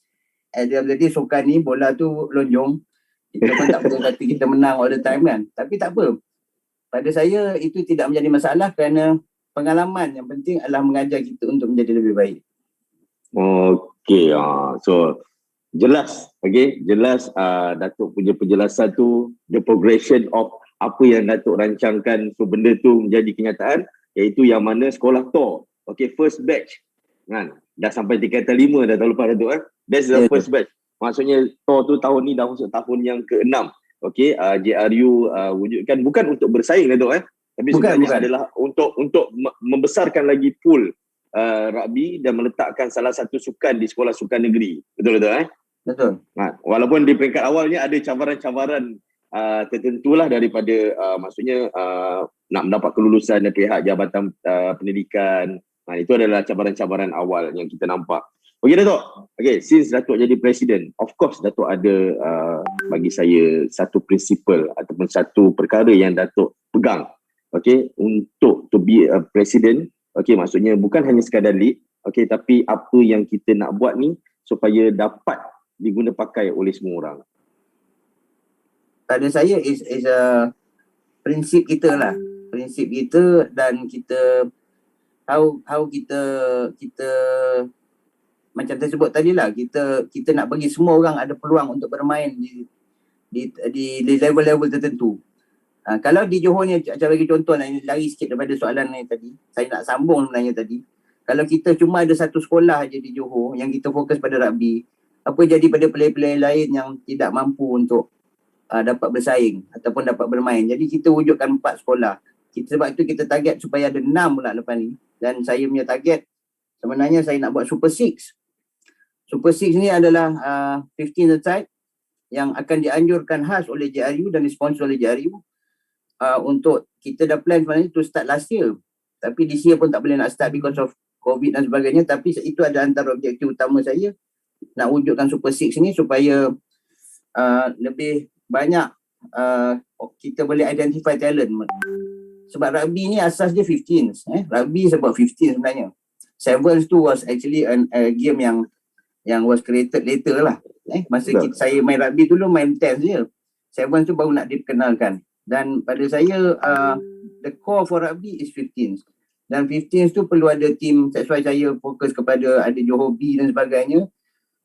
at the end of the day, sukan ni, bola tu lonjong. Kita pun tak boleh kata kita menang all the time kan. Tapi tak apa. Pada saya, itu tidak menjadi masalah kerana pengalaman yang penting adalah mengajar kita untuk menjadi lebih baik. Okay, so jelas, jelas Datuk punya penjelasan tu, the progression of apa yang Datuk rancangkan, so benda tu menjadi kenyataan, iaitu yang mana sekolah TOR, first batch kan, dah sampai tingkatan 5 dah tahun lepas Datuk that's the first batch. Maksudnya TOR tu tahun ni dah masuk tahun yang ke-6. JRU wujudkan bukan untuk bersaing Datuk tapi sebenarnya adalah untuk membesarkan lagi pool rugby dan meletakkan salah satu sukan di sekolah sukan negeri. Betul Datuk Betul. Walaupun di peringkat awalnya ada cabaran-cabaran tertentulah daripada maksudnya nak mendapat kelulusan dari pihak Jabatan Pendidikan. Itu adalah cabaran-cabaran awal yang kita nampak. Okey Datuk. Since Datuk jadi presiden, of course Datuk ada bagi saya satu prinsipal ataupun satu perkara yang Datuk pegang. Untuk to be a president, maksudnya bukan hanya sekadar lead, tapi apa yang kita nak buat ni supaya dapat diguna pakai oleh semua orang. Pada saya is a prinsip kita lah. Prinsip kita, dan kita how kita macam saya sebut tadi lah, kita nak bagi semua orang ada peluang untuk bermain di level-level tertentu. Kalau di Johor ni, saya bagi contoh lah, lari sikit daripada soalan ni tadi, saya nak sambung sebenarnya tadi. Kalau kita cuma ada satu sekolah je di Johor yang kita fokus pada rugby, apa jadi pada player-player lain yang tidak mampu untuk dapat bersaing ataupun dapat bermain. Jadi kita wujudkan 4 sekolah. Sebab itu kita target supaya ada 6 pula lepas ni. Dan saya punya target sebenarnya saya nak buat Super 6. Super 6 ni adalah 15 aside yang akan dianjurkan khas oleh JRU dan disponsor oleh JRU. Untuk kita dah plan sebenarnya to start last year, tapi this year pun tak boleh nak start because of COVID dan sebagainya. Tapi itu ada antara objektif utama saya, nak wujudkan Super 6 ni supaya lebih banyak kita boleh identify talent. Sebab rugby ni asas dia 15s. Rugby is about 15 sebenarnya. Sevens tu was actually a game yang was created later lah. Masa saya main rugby dulu main 10 je. Sevens tu baru nak dikenalkan. Dan pada saya, the core for rugby is 15s. Dan 15s tu perlu ada team, that's why saya fokus kepada ada Johor B dan sebagainya,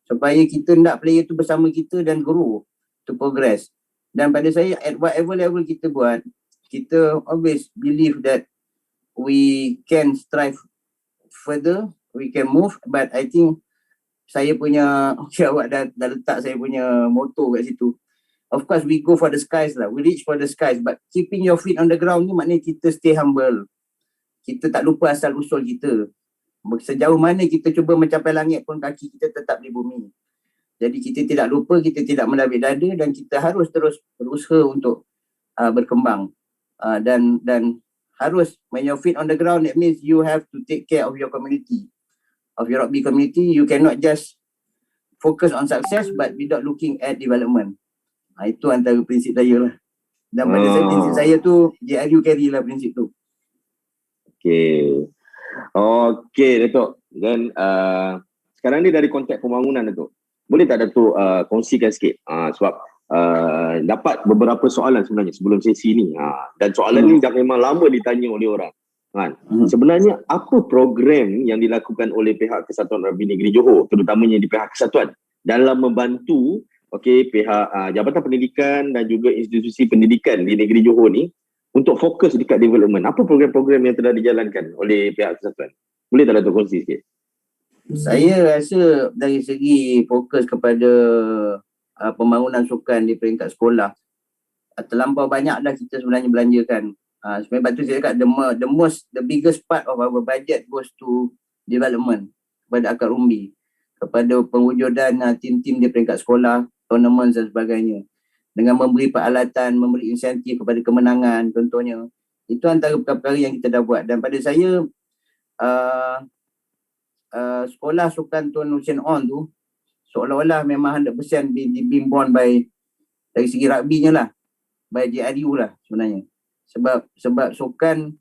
supaya kita nak player tu bersama kita dan grow to progress. Dan pada saya, at whatever level kita buat, kita always believe that we can strive further, we can move, but I think saya punya, awak dah letak saya punya motto kat situ. Of course, we go for the skies lah. We reach for the skies. But keeping your feet on the ground ni maknanya kita stay humble. Kita tak lupa asal usul kita. Sejauh mana kita cuba mencapai langit pun kaki kita tetap di bumi. Jadi kita tidak lupa, kita tidak melabik dada, dan kita harus terus berusaha untuk berkembang. Dan harus, when your feet on the ground, that means you have to take care of your community. Of your rugby community. You cannot just focus on success but without looking at development. Itu antara prinsip saya lah. Dan pada saya, prinsip saya tu, JRU carry lah prinsip tu. Okay. Okey Datuk. Dan sekarang ni dari konteks pembangunan Datuk. Boleh tak Datuk kongsikan sikit sebab dapat beberapa soalan sebenarnya sebelum sesi ni. Dan soalan ni dah memang lama ditanya oleh orang. Kan? Sebenarnya apa program yang dilakukan oleh pihak Kesatuan Rugby Negeri Johor, terutamanya di pihak Kesatuan, dalam membantu pihak Jabatan Pendidikan dan juga institusi pendidikan di negeri Johor ni untuk fokus dekat development? Apa program-program yang telah dijalankan oleh pihak Kesatuan? Boleh tak Datuk kongsi sikit? Saya rasa dari segi fokus kepada pembangunan sukan di peringkat sekolah, terlampau banyak dah kita sebenarnya belanjakan. Sebab tu saya cakap the biggest part of our budget goes to development, kepada akar umbi, kepada pengujudan tim-tim di peringkat sekolah, tournament dan sebagainya, dengan memberi peralatan, memberi insentif kepada kemenangan contohnya. Itu antara perkara-perkara yang kita dah buat. Dan pada saya sekolah sukan Tuan Hussein On tu seolah-olah memang 100% being born by, dari segi rugby-nya lah, by JRU lah sebenarnya. Sebab sukan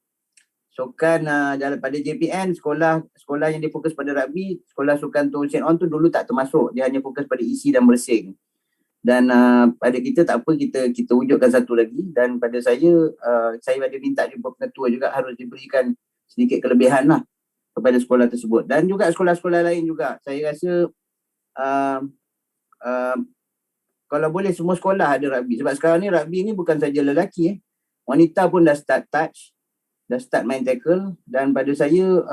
dalam pada JPN, sekolah yang difokus pada rugby, sekolah sukan Tuan Hussein On tu dulu tak termasuk. Dia hanya fokus pada isi dan bersing. Dan pada kita tak apa, kita wujudkan satu lagi. Dan pada saya ada minta jumpa pengetua juga, harus diberikan sedikit kelebihan lah kepada sekolah tersebut. Dan juga sekolah-sekolah lain juga. Saya rasa kalau boleh semua sekolah ada rugby. Sebab sekarang ni rugby ni bukan saja lelaki. Wanita pun dah start touch, dah start main tackle. Dan pada saya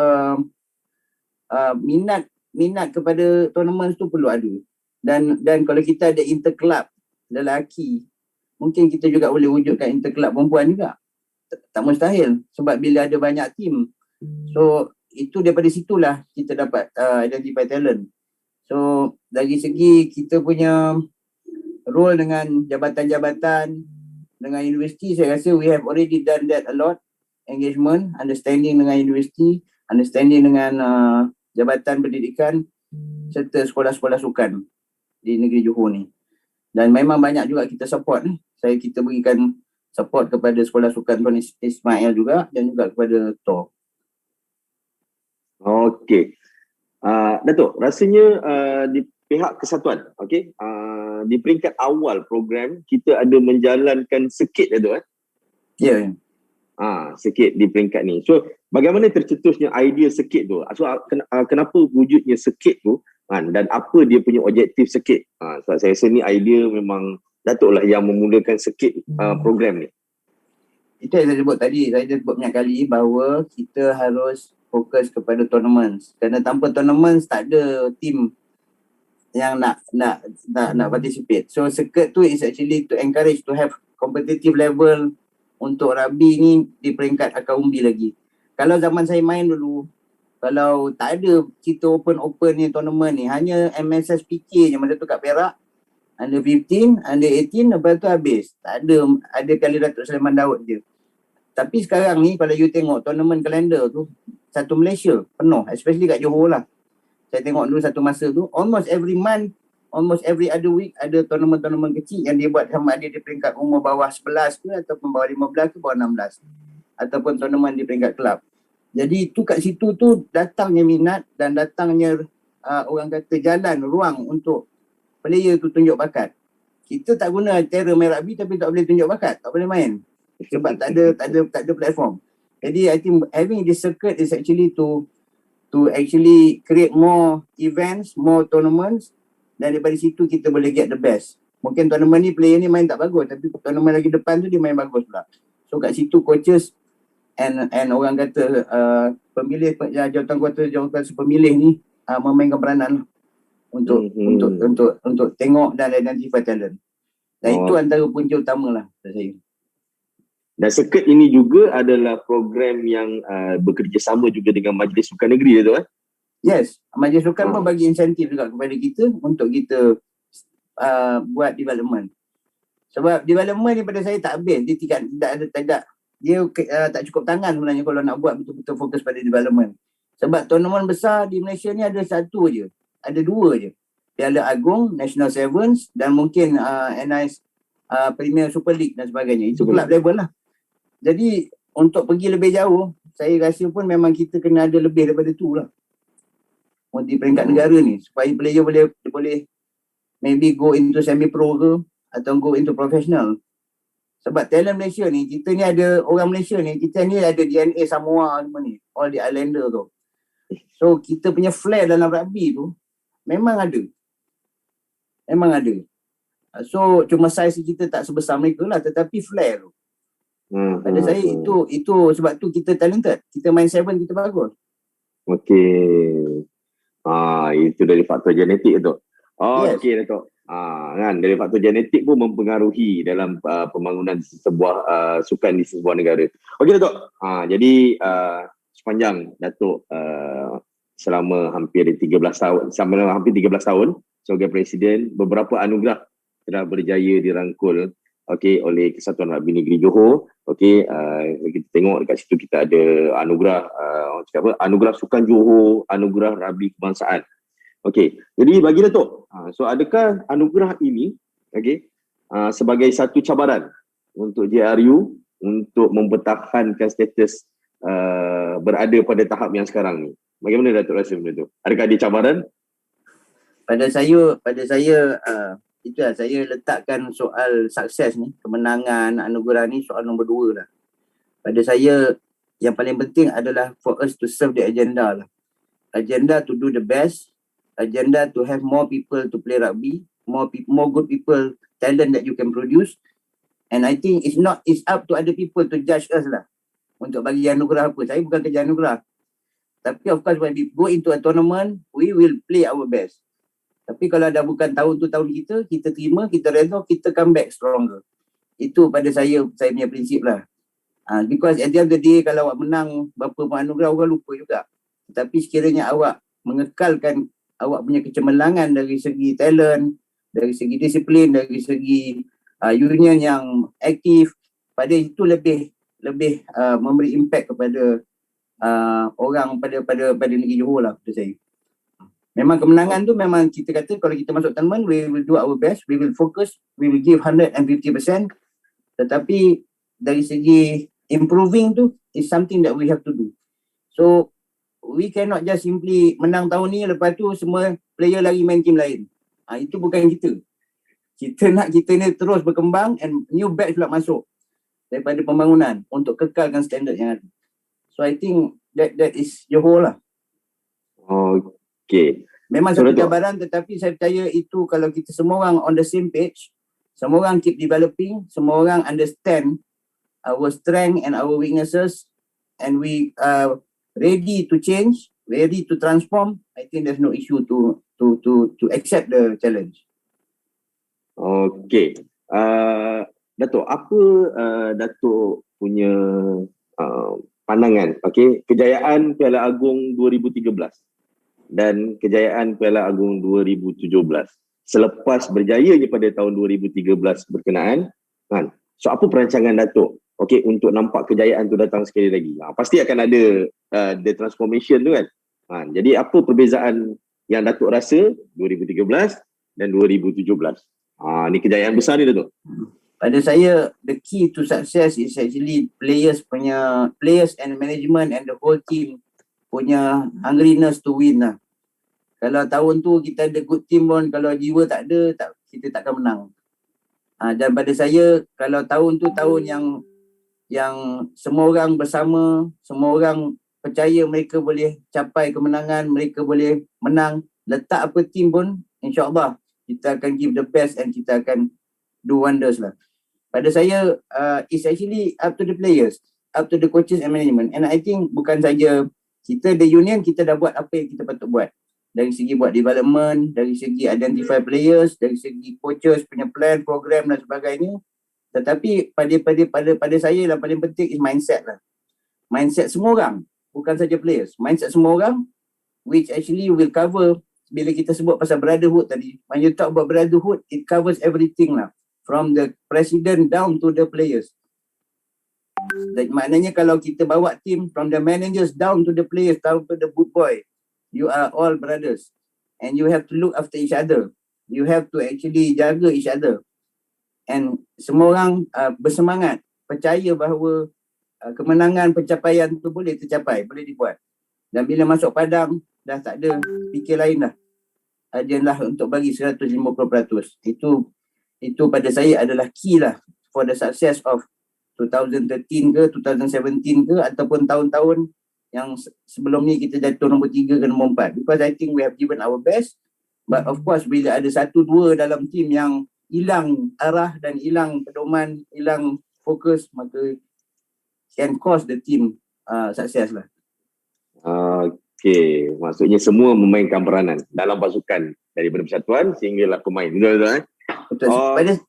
minat kepada tournament tu perlu ada. Dan kalau kita ada interclub lelaki, mungkin kita juga boleh wujudkan interclub perempuan juga. Tak mustahil, sebab bila ada banyak tim. So itu daripada situlah kita dapat identify talent. So dari segi kita punya role dengan jabatan-jabatan, dengan universiti, saya rasa we have already done that a lot. Engagement, understanding dengan universiti, understanding dengan jabatan pendidikan serta sekolah-sekolah sukan di negeri Johor ni. Dan memang banyak juga kita support ni. Kita berikan support kepada sekolah sukan Tuan Ismail juga, dan juga kepada TOR. Okey. Datuk, rasanya di pihak Kesatuan, di peringkat awal program kita ada menjalankan sikit Datuk Ya. Sikit di peringkat ni. So bagaimana tercetusnya idea sikit tu? So kenapa wujudnya sikit tu? Dan apa dia punya objektif sikit? Sebab saya rasa ni idea memang Datuk lah yang memulakan sikit program ni. Itu yang saya sebut tadi. Saya dah sebut banyak kali bahawa kita harus fokus kepada tournament. Kerana tanpa tournament tak ada tim yang nak participate. So sikit tu is actually to encourage to have competitive level untuk rugby ni di peringkat akar umbi lagi. Kalau zaman saya main dulu, kalau tak ada kita open ni tournament ni, hanya MSS PK je masa tu kat Perak, under 15, under 18, lepas tu habis. Tak ada kali Datuk Sulaiman Daud je. Tapi sekarang ni kalau you tengok tournament kalender tu, satu Malaysia penuh, especially kat Johor lah. Saya tengok dulu satu masa tu, almost every month, almost every other week ada tournament-tournament kecil yang dia buat, sama ada di peringkat umur bawah 11 ke, ataupun bawah 15 ke, bawah 16. Ataupun tournament di peringkat kelab. Jadi tu kat situ tu datangnya minat dan datangnya orang kata jalan, ruang untuk player tu tunjuk bakat. Kita tak guna cara main rugby tapi tak boleh tunjuk bakat, tak boleh main. Sebab tak ada platform. Jadi I think having this circuit is actually to actually create more events, more tournaments, dan daripada situ kita boleh get the best. Mungkin tournament ni player ni main tak bagus, tapi tournament lagi depan tu dia main bagus pula. So kat situ coaches and orang kata pemilih jawatan pemilih ni memainkan peranan untuk tengok dan identify talent. Dan itu antara punca utama lah saya. Dan sikit ini juga adalah program yang bekerjasama juga dengan Majlis Sukan Negeri tu Yes, Majlis Sukan pun bagi insentif juga kepada kita untuk kita buat development. Sebab development ni pada saya tak habis, dia tak cukup tangan sebenarnya kalau nak buat betul-betul fokus pada development. Sebab tournament besar di Malaysia ni ada satu je, ada dua je. Piala Agong, National Sevens dan mungkin NIS Premier Super League dan sebagainya. Itu club level lah. Jadi untuk pergi lebih jauh, saya rasa pun memang kita kena ada lebih daripada tu lah. Di peringkat negara ni, supaya player boleh maybe go into semi-pro ke atau go into professional. Sebab talent Malaysia ni, kita ni ada orang Malaysia ni, kita ni ada DNA Samoa semua ni, all the Islander tu. So kita punya flair dalam rugby tu memang ada. Memang ada. So cuma saiz kita tak sebesar mereka lah, tetapi flair tu. Pada saya itu sebab tu kita talented. Kita main 7 kita bagus. Okey. Itu dari faktor genetik tu. Yes. Okey Datuk. Kan dari faktor genetik pun mempengaruhi dalam pembangunan sebuah sukan di sebuah negara. Okey Datuk. Jadi sepanjang Datuk selama hampir 13 tahun sebagai presiden, beberapa anugerah telah berjaya dirangkul oleh Kesatuan Rugby Negeri Johor. Kita tengok dekat situ kita ada anugerah anugerah Sukan Johor, anugerah Rugby Kebangsaan. Jadi bagi Datuk, so adakah anugerah ini sebagai satu cabaran untuk JRU untuk mempertahankan status berada pada tahap yang sekarang ni? Bagaimana Datuk rasa benda tu? Adakah ada cabaran? Pada saya itulah, saya letakkan soal sukses ni, kemenangan, anugerah ni soal nombor 2 lah. Pada saya, yang paling penting adalah for us to serve the agenda lah. Agenda to do the best, agenda to have more people to play rugby, more good people, talent that you can produce. And I think it's up to other people to judge us lah untuk bagi anugerah apa. Saya bukan kerja anugerah. Tapi of course when we go into a tournament, we will play our best. Tapi kalau dah bukan tahun tu tahun kita terima, kita redha, kita come back stronger. Itu pada saya punya prinsip lah. Because at the end of the day, kalau awak menang berapa pun anugerah, orang lupa juga. Tapi sekiranya awak mengekalkan awak punya kecemerlangan dari segi talent, dari segi disiplin, dari segi union yang aktif, pada itu lebih memberi impact kepada orang pada negeri Johor lah pada saya. Memang kemenangan tu memang kita kata kalau kita masuk tournament, we will do our best, we will focus, we will give 150%. Tetapi dari segi improving tu is something that we have to do. So we cannot just simply menang tahun ni lepas tu semua player lagi main team lain. Itu bukan kita. Kita ni terus berkembang and new batch pula masuk daripada pembangunan untuk kekalkan standard yang ada. So I think that is Johor lah. Memang satu cabaran, tetapi saya percaya itu kalau kita semua orang on the same page, semua orang keep developing, semua orang understand our strength and our weaknesses, and we are ready to change, ready to transform, I think there's no issue to accept the challenge. Datuk, apa Datuk punya pandangan kejayaan Piala Agong 2013 dan kejayaan Piala Agong 2017 selepas berjayanya pada tahun 2013 berkenaan kan? So apa perancangan Datuk untuk nampak kejayaan tu datang sekali lagi? Pasti akan ada the transformation tu kan? Jadi apa perbezaan yang Datuk rasa 2013 dan 2017? Ni kejayaan besar ni Datuk. Pada saya, the key to success is actually players and management and the whole team punya hungriness to win lah. Kalau tahun tu kita ada good team pun, kalau jiwa tak ada, kita takkan menang. Dan pada saya, kalau tahun tu tahun yang semua orang bersama, semua orang percaya mereka boleh capai kemenangan, mereka boleh menang, letak apa team pun, insyaAllah kita akan give the best and kita akan do wonders lah. Pada saya, it's actually up to the players, up to the coaches and management. And I think bukan saja kita, the union, kita dah buat apa yang kita patut buat. Dari segi buat development, dari segi identify players, dari segi coaches punya plan, program dan sebagainya. Tetapi pada saya yang paling penting is mindset lah. Mindset semua orang, bukan saja players. Mindset semua orang, which actually will cover, bila kita sebut pasal brotherhood tadi, when you talk about brotherhood, it covers everything lah. From the president down to the players. Maknanya kalau kita bawa team from the managers down to the players, down to the good boy, you are all brothers and you have to look after each other. You have to actually jaga each other. And semua orang bersemangat, percaya bahawa kemenangan, pencapaian tu boleh tercapai, boleh dibuat. Dan bila masuk padang, dah tak ada fikir lain dah. Adalah untuk bagi 150%. Itu pada saya adalah key lah for the success of 2013 ke 2017 ke ataupun tahun-tahun yang sebelum ni kita jatuh nombor 3 ke nombor 4. Because I think we have given our best. But of course bila ada 1-2 dalam team yang hilang arah dan hilang pedoman, hilang fokus, maka can cause the team success lah. Okey, maksudnya semua memainkan peranan dalam pasukan daripada persatuan sehinggalah pemain. Betul-betul Betul.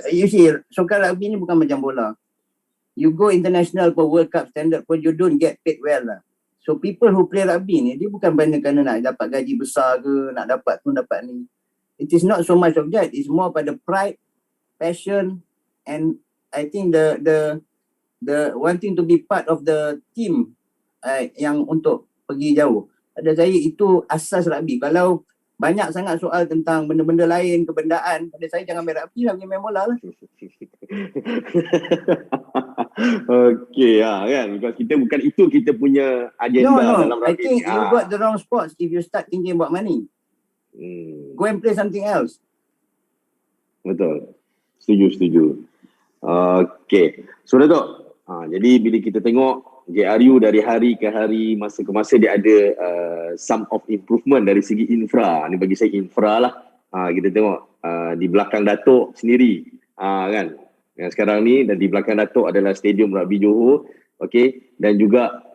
You see, soccer rugby ni bukan macam bola. You go international for World Cup standard pun you don't get paid well lah. So people who play rugby ni, dia bukan kerana nak dapat gaji besar ke, nak dapat tu dapat ni. It is not so much of that. It's more pada pride, passion, and I think the wanting to be part of the team yang untuk pergi jauh. Pada saya itu asas rugby. Kalau banyak sangat soal tentang benda-benda lain, kebendaan, pada saya jangan main rugby lah, main bola lah. Okey kan, because kita bukan itu kita punya agenda dalam rugby. I think you got the wrong sports if you start thinking about money. Go and play something else. Betul. Setuju. Okey. So Datuk, jadi bila kita tengok JRU dari hari ke hari, masa ke masa dia ada some of improvement dari segi infra. Ni bagi saya infra lah. Kita tengok di belakang Datuk sendiri kan. Yang sekarang ni dan di belakang Datuk adalah Stadium Rugby Johor. Okey, dan juga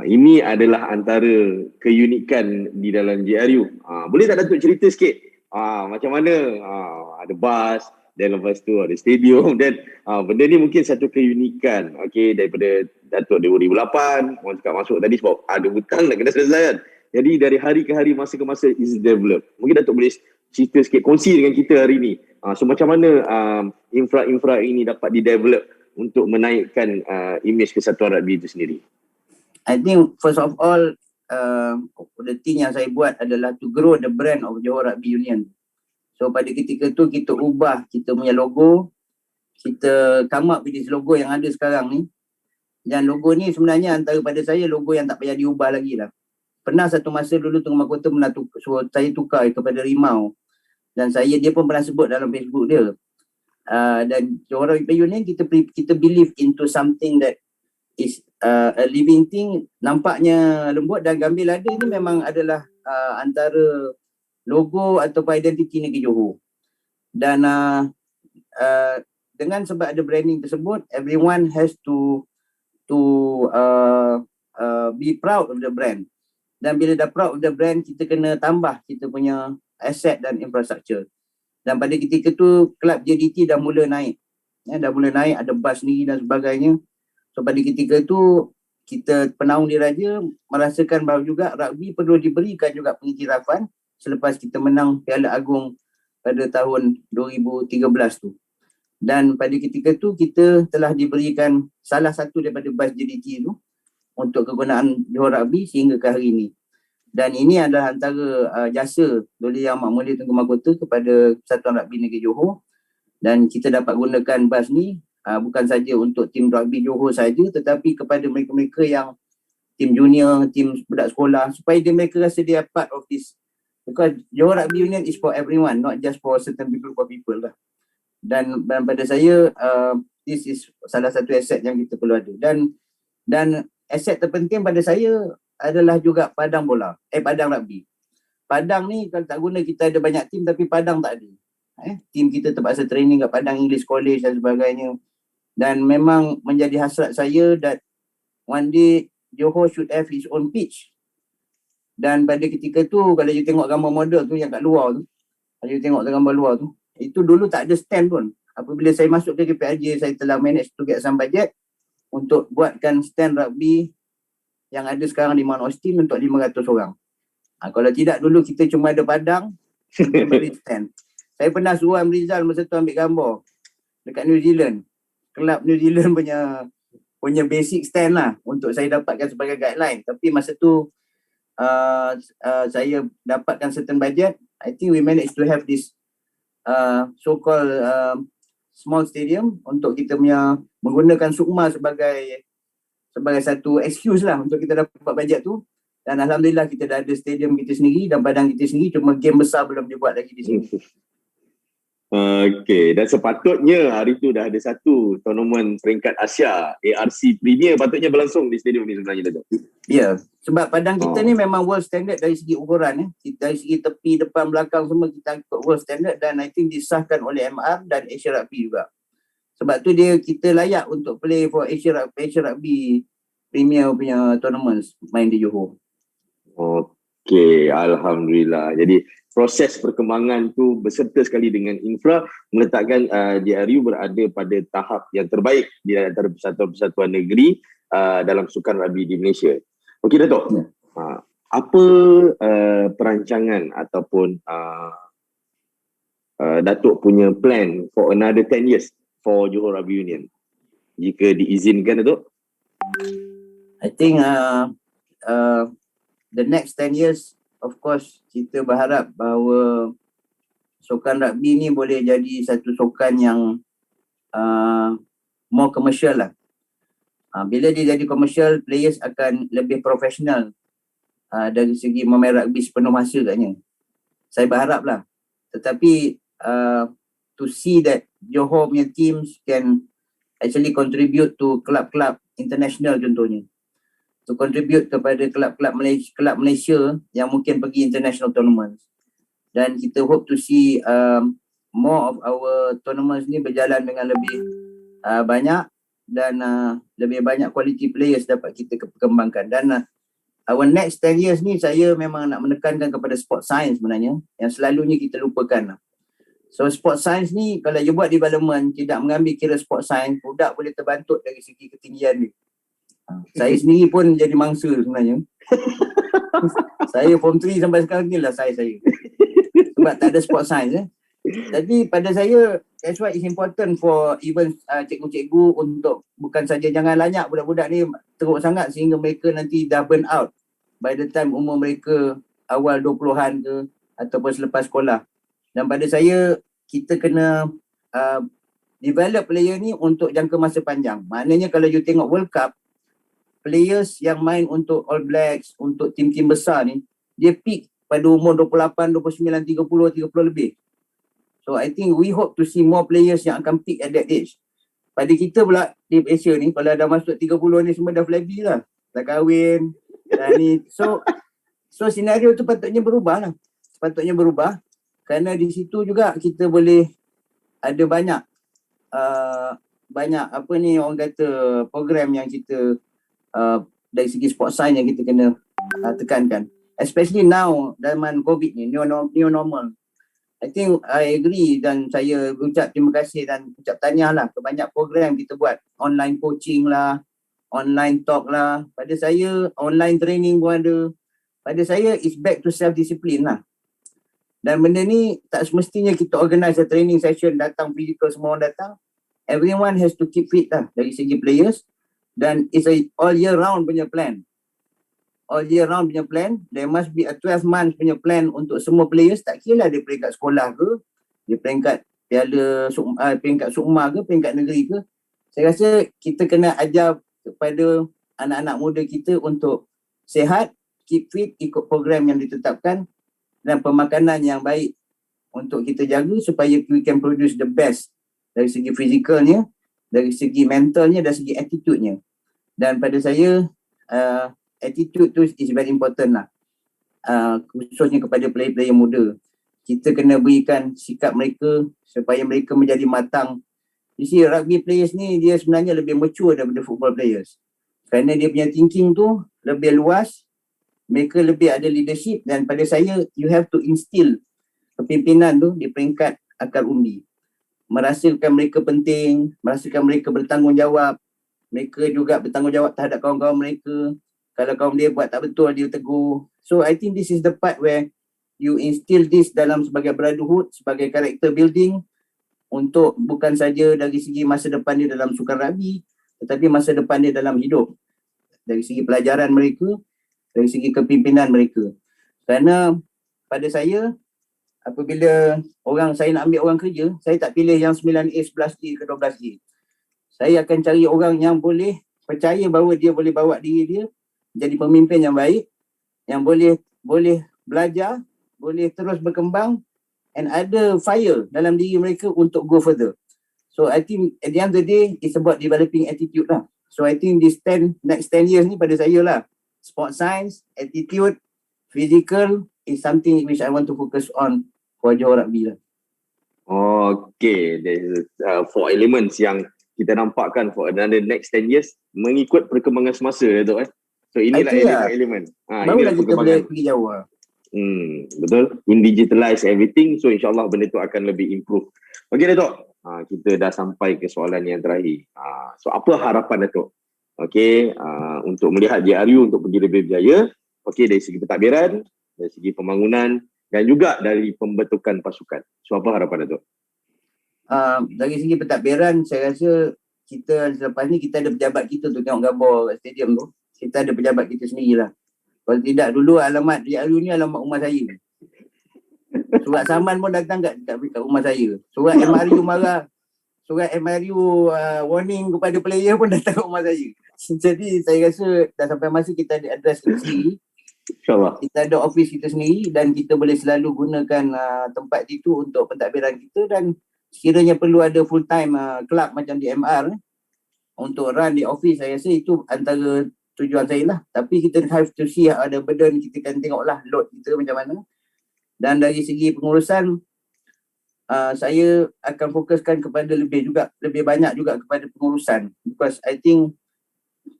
ini adalah antara keunikan di dalam JRU. Boleh tak Datuk cerita sikit macam mana ada bas, dan lepas tu ada stadium dan benda ni mungkin satu keunikan daripada Datuk 2008 orang cakap masuk tadi sebab ada hutang nak kena selesai kan. Jadi dari hari ke hari, masa ke masa is develop. Mungkin Datuk boleh cerita sikit, kongsi dengan kita hari ni. So macam mana infra-infra ini dapat di-develop untuk menaikkan image Kesatuan Rugby itu sendiri? I think first of all the thing yang saya buat adalah to grow the brand of Johor Rugby Union. So pada ketika tu kita ubah kita punya logo, kita come up with this logo yang ada sekarang ni. Dan logo ni sebenarnya antara pada saya logo yang tak payah diubah lagi lah. Pernah satu masa dulu Tengku Mahkota pernah suruh saya tukar kepada Rimau. Dan dia pun pernah sebut dalam Facebook dia. Dan Johor Rugby Union kita believe into something that is a living thing. Nampaknya lembut dan Gambil Lada ni memang adalah antara logo ataupun identiti negeri Johor. Dan dengan sebab ada branding tersebut, everyone has to be proud of the brand. Dan bila dah proud of the brand, kita kena tambah kita punya aset dan infrastruktur. Dan pada ketika tu, kelab JDT dah mula naik. Dah mula naik, ada bas sendiri dan sebagainya. So pada ketika tu, kita Penaung Diraja merasakan bahawa juga rugby perlu diberikan juga pengiktirafan selepas kita menang Piala Agong pada tahun 2013 tu. Dan pada ketika tu kita telah diberikan salah satu daripada bas JDT tu untuk kegunaan Johor Rugby sehingga ke hari ini. Dan ini adalah antara jasa Duli Yang Mak Mulia Tengku Mahkota kepada Persatuan Rugby Negeri Johor. Dan kita dapat gunakan bas ni bukan saja untuk tim rugby Johor saja, tetapi kepada mereka-mereka yang tim junior, tim budak sekolah, supaya mereka rasa dia part of this. Because Johor Rugby Union is for everyone, not just for certain group of people lah. Dan pada saya this is salah satu aset yang kita perlu ada. Dan aset terpenting pada saya adalah juga padang bola, padang rugby. Padang ni kalau tak guna, kita ada banyak tim tapi padang tak ada. Tim kita terpaksa training kat Padang English College dan sebagainya. Dan memang menjadi hasrat saya that one day Johor should have his own pitch. Dan pada ketika tu, kalau you tengok gambar model tu yang kat luar tu, kalau you tengok gambar luar tu, itu dulu tak ada stand pun. Apabila saya masuk ke KPRJ, saya telah manage to get some budget untuk buatkan stand rugby yang ada sekarang di Mount Austin untuk 500 orang. Kalau tidak, dulu kita cuma ada padang, kita beri stand. Saya pernah suruh Amrizal masa tu ambil gambar dekat New Zealand. Kelab New Zealand punya basic stand lah untuk saya dapatkan sebagai guideline. Tapi masa tu saya dapatkan certain budget. I think we managed to have this so-called small stadium untuk kita punya menggunakan Sukma sebagai sebagai satu excuse lah untuk kita dapat bajet tu. Dan Alhamdulillah kita dah ada stadium kita sendiri dan padang kita sendiri, cuma game besar belum dibuat lagi di sini. Okey, dan sepatutnya hari tu dah ada satu tournament peringkat Asia, ARC Premier patutnya berlangsung di stadium ni sebenarnya, Datuk. Ya, sebab padang kita ni memang world standard dari segi ukuran. Dari segi tepi, depan, belakang semua kita ikut world standard dan I think disahkan oleh MR dan Asia Rugby juga. Sebab tu kita layak untuk play for Asia Rugby Premier punya tournament main di Johor. Okey, Alhamdulillah. Jadi proses perkembangan tu berserta sekali dengan infra meletakkan JRU berada pada tahap yang terbaik di antara persatuan-persatuan negeri dalam sukan rugby di Malaysia. Okey, Datuk. Apa perancangan ataupun Datuk punya plan for another 10 years for Johor Rugby Union? Jika diizinkan, Datuk. I think the next 10 years, of course, kita berharap bahawa sukan rugby ni boleh jadi satu sukan yang more commercial lah. Bila dia jadi commercial, players akan lebih profesional dari segi memain rugby sepenuh masa katnya. Saya berharap lah. Tetapi to see that Johor punya teams can actually contribute to club-club international contohnya. To contribute kepada kelab Malaysia yang mungkin pergi international tournaments. Dan kita hope to see more of our tournaments ni berjalan dengan lebih banyak dan lebih banyak quality players dapat kita kembangkan. Dan our next 10 years ni saya memang nak menekankan kepada sport science sebenarnya yang selalunya kita lupakan. So sport science ni kalau you buat development tidak mengambil kira sport science, budak boleh terbantut dari segi ketinggian ni. Saya sendiri pun jadi mangsa sebenarnya. Saya form 3 sampai sekarang ni lah saya. Sebab tak ada sport science. Jadi pada saya, that's why it's important for even cikgu-cikgu untuk bukan saja jangan lanyak budak-budak ni teruk sangat sehingga mereka nanti dah burn out by the time umur mereka awal 20-an ke ataupun selepas sekolah. Dan pada saya, kita kena develop player ni untuk jangka masa panjang. Maknanya kalau you tengok World Cup, players yang main untuk All Blacks, untuk tim-tim besar ni, dia peak pada umur 28, 29, 30 lebih. So I think we hope to see more players yang akan peak at that age. Pada kita pula di Asia ni, kalau dah masuk 30 ni semua dah flabby lah. Dah kahwin, dah ni. So senario tu patutnya berubah lah. Sepatutnya berubah. Kerana di situ juga kita boleh ada banyak apa ni orang kata program yang kita dari segi sport science yang kita kena tekankan. Especially now, zaman COVID ni, new normal. I think I agree dan saya ucap terima kasih dan ucap tahniah lah ke banyak program kita buat. Online coaching lah, online talk lah. Pada saya, online training pun ada. Pada saya, it's back to self-discipline lah. Dan benda ni tak semestinya kita organize a training session, datang physical, semua orang datang. Everyone has to keep fit lah dari segi players. Dan it's a all year round punya plan. All year round punya plan. There must be a 12 months punya plan untuk semua players. Tak kira lah dia peringkat sekolah ke, dia peringkat peringkat sukma ke, peringkat negeri ke. Saya rasa kita kena ajar kepada anak-anak muda kita untuk sihat, keep fit, ikut program yang ditetapkan dan pemakanan yang baik untuk kita jaga supaya we can produce the best dari segi fizikalnya, dari segi mentalnya, dari segi attitude-nya. Dan pada saya, attitude tu is very important lah. Khususnya kepada player-player muda. Kita kena berikan sikap mereka supaya mereka menjadi matang. You see, rugby players ni dia sebenarnya lebih mature daripada football players. Kerana dia punya thinking tu lebih luas, mereka lebih ada leadership dan pada saya, you have to instill kepimpinan tu di peringkat akar undi. Merasakan mereka penting, merasakan mereka bertanggungjawab. Mereka juga bertanggungjawab terhadap kawan-kawan mereka. Kalau kawan dia buat tak betul, dia tegur. So I think this is the part where you instill this dalam sebagai brotherhood, sebagai character building untuk bukan saja dari segi masa depan dia dalam sukan rugby, tetapi masa depan dia dalam hidup. Dari segi pelajaran mereka, dari segi kepimpinan mereka. Kerana pada saya, apabila saya nak ambil orang kerja, saya tak pilih yang 9A, 11A ke 12A. Saya akan cari orang yang boleh percaya bahawa dia boleh bawa diri dia jadi pemimpin yang baik, yang boleh belajar, boleh terus berkembang and ada fire dalam diri mereka untuk go further. So I think at the end of the day, it's about developing attitude lah. So I think next 10 years ni pada saya lah, sport science, attitude, physical is something which I want to focus on for Johor Rugby lah. Okay, there's 4 elements yang kita nampakkan for another next 10 years mengikut perkembangan semasa Datuk. So inilah elemen-elemen. Barulah kita boleh pergi jauh lah. Betul. Indigitalize everything. So insyaAllah benda tu akan lebih improve. Okay Datuk. Kita dah sampai ke soalan yang terakhir. So apa harapan Datuk? Okay, untuk melihat JRU untuk pergi lebih berjaya. Okay, dari segi pentadbiran, dari segi pembangunan dan juga dari pembentukan pasukan. So apa harapan Datuk? Dari segi pentadbiran, saya rasa kita selepas ni kita ada pejabat kita tu tengok gambar kat stadium tu. Kita ada pejabat kita sendirilah. Kalau tidak dulu alamat JRU ni alamat rumah saya. Surat saman pun datang kat rumah saya. Surat MRU marah. Surat MRU warning kepada player pun datang kat rumah saya. Jadi saya rasa dah sampai masa kita ada address kita sendiri. InsyaAllah. Kita ada office kita sendiri dan kita boleh selalu gunakan tempat itu untuk pentadbiran kita dan sekiranya perlu ada full time club macam di MR untuk run di office, saya rasa itu antara tujuan saya lah. Tapi kita have to see ada burden, kita kan tengoklah load kita macam mana. Dan dari segi pengurusan, saya akan fokuskan kepada lebih banyak juga kepada pengurusan. Because I think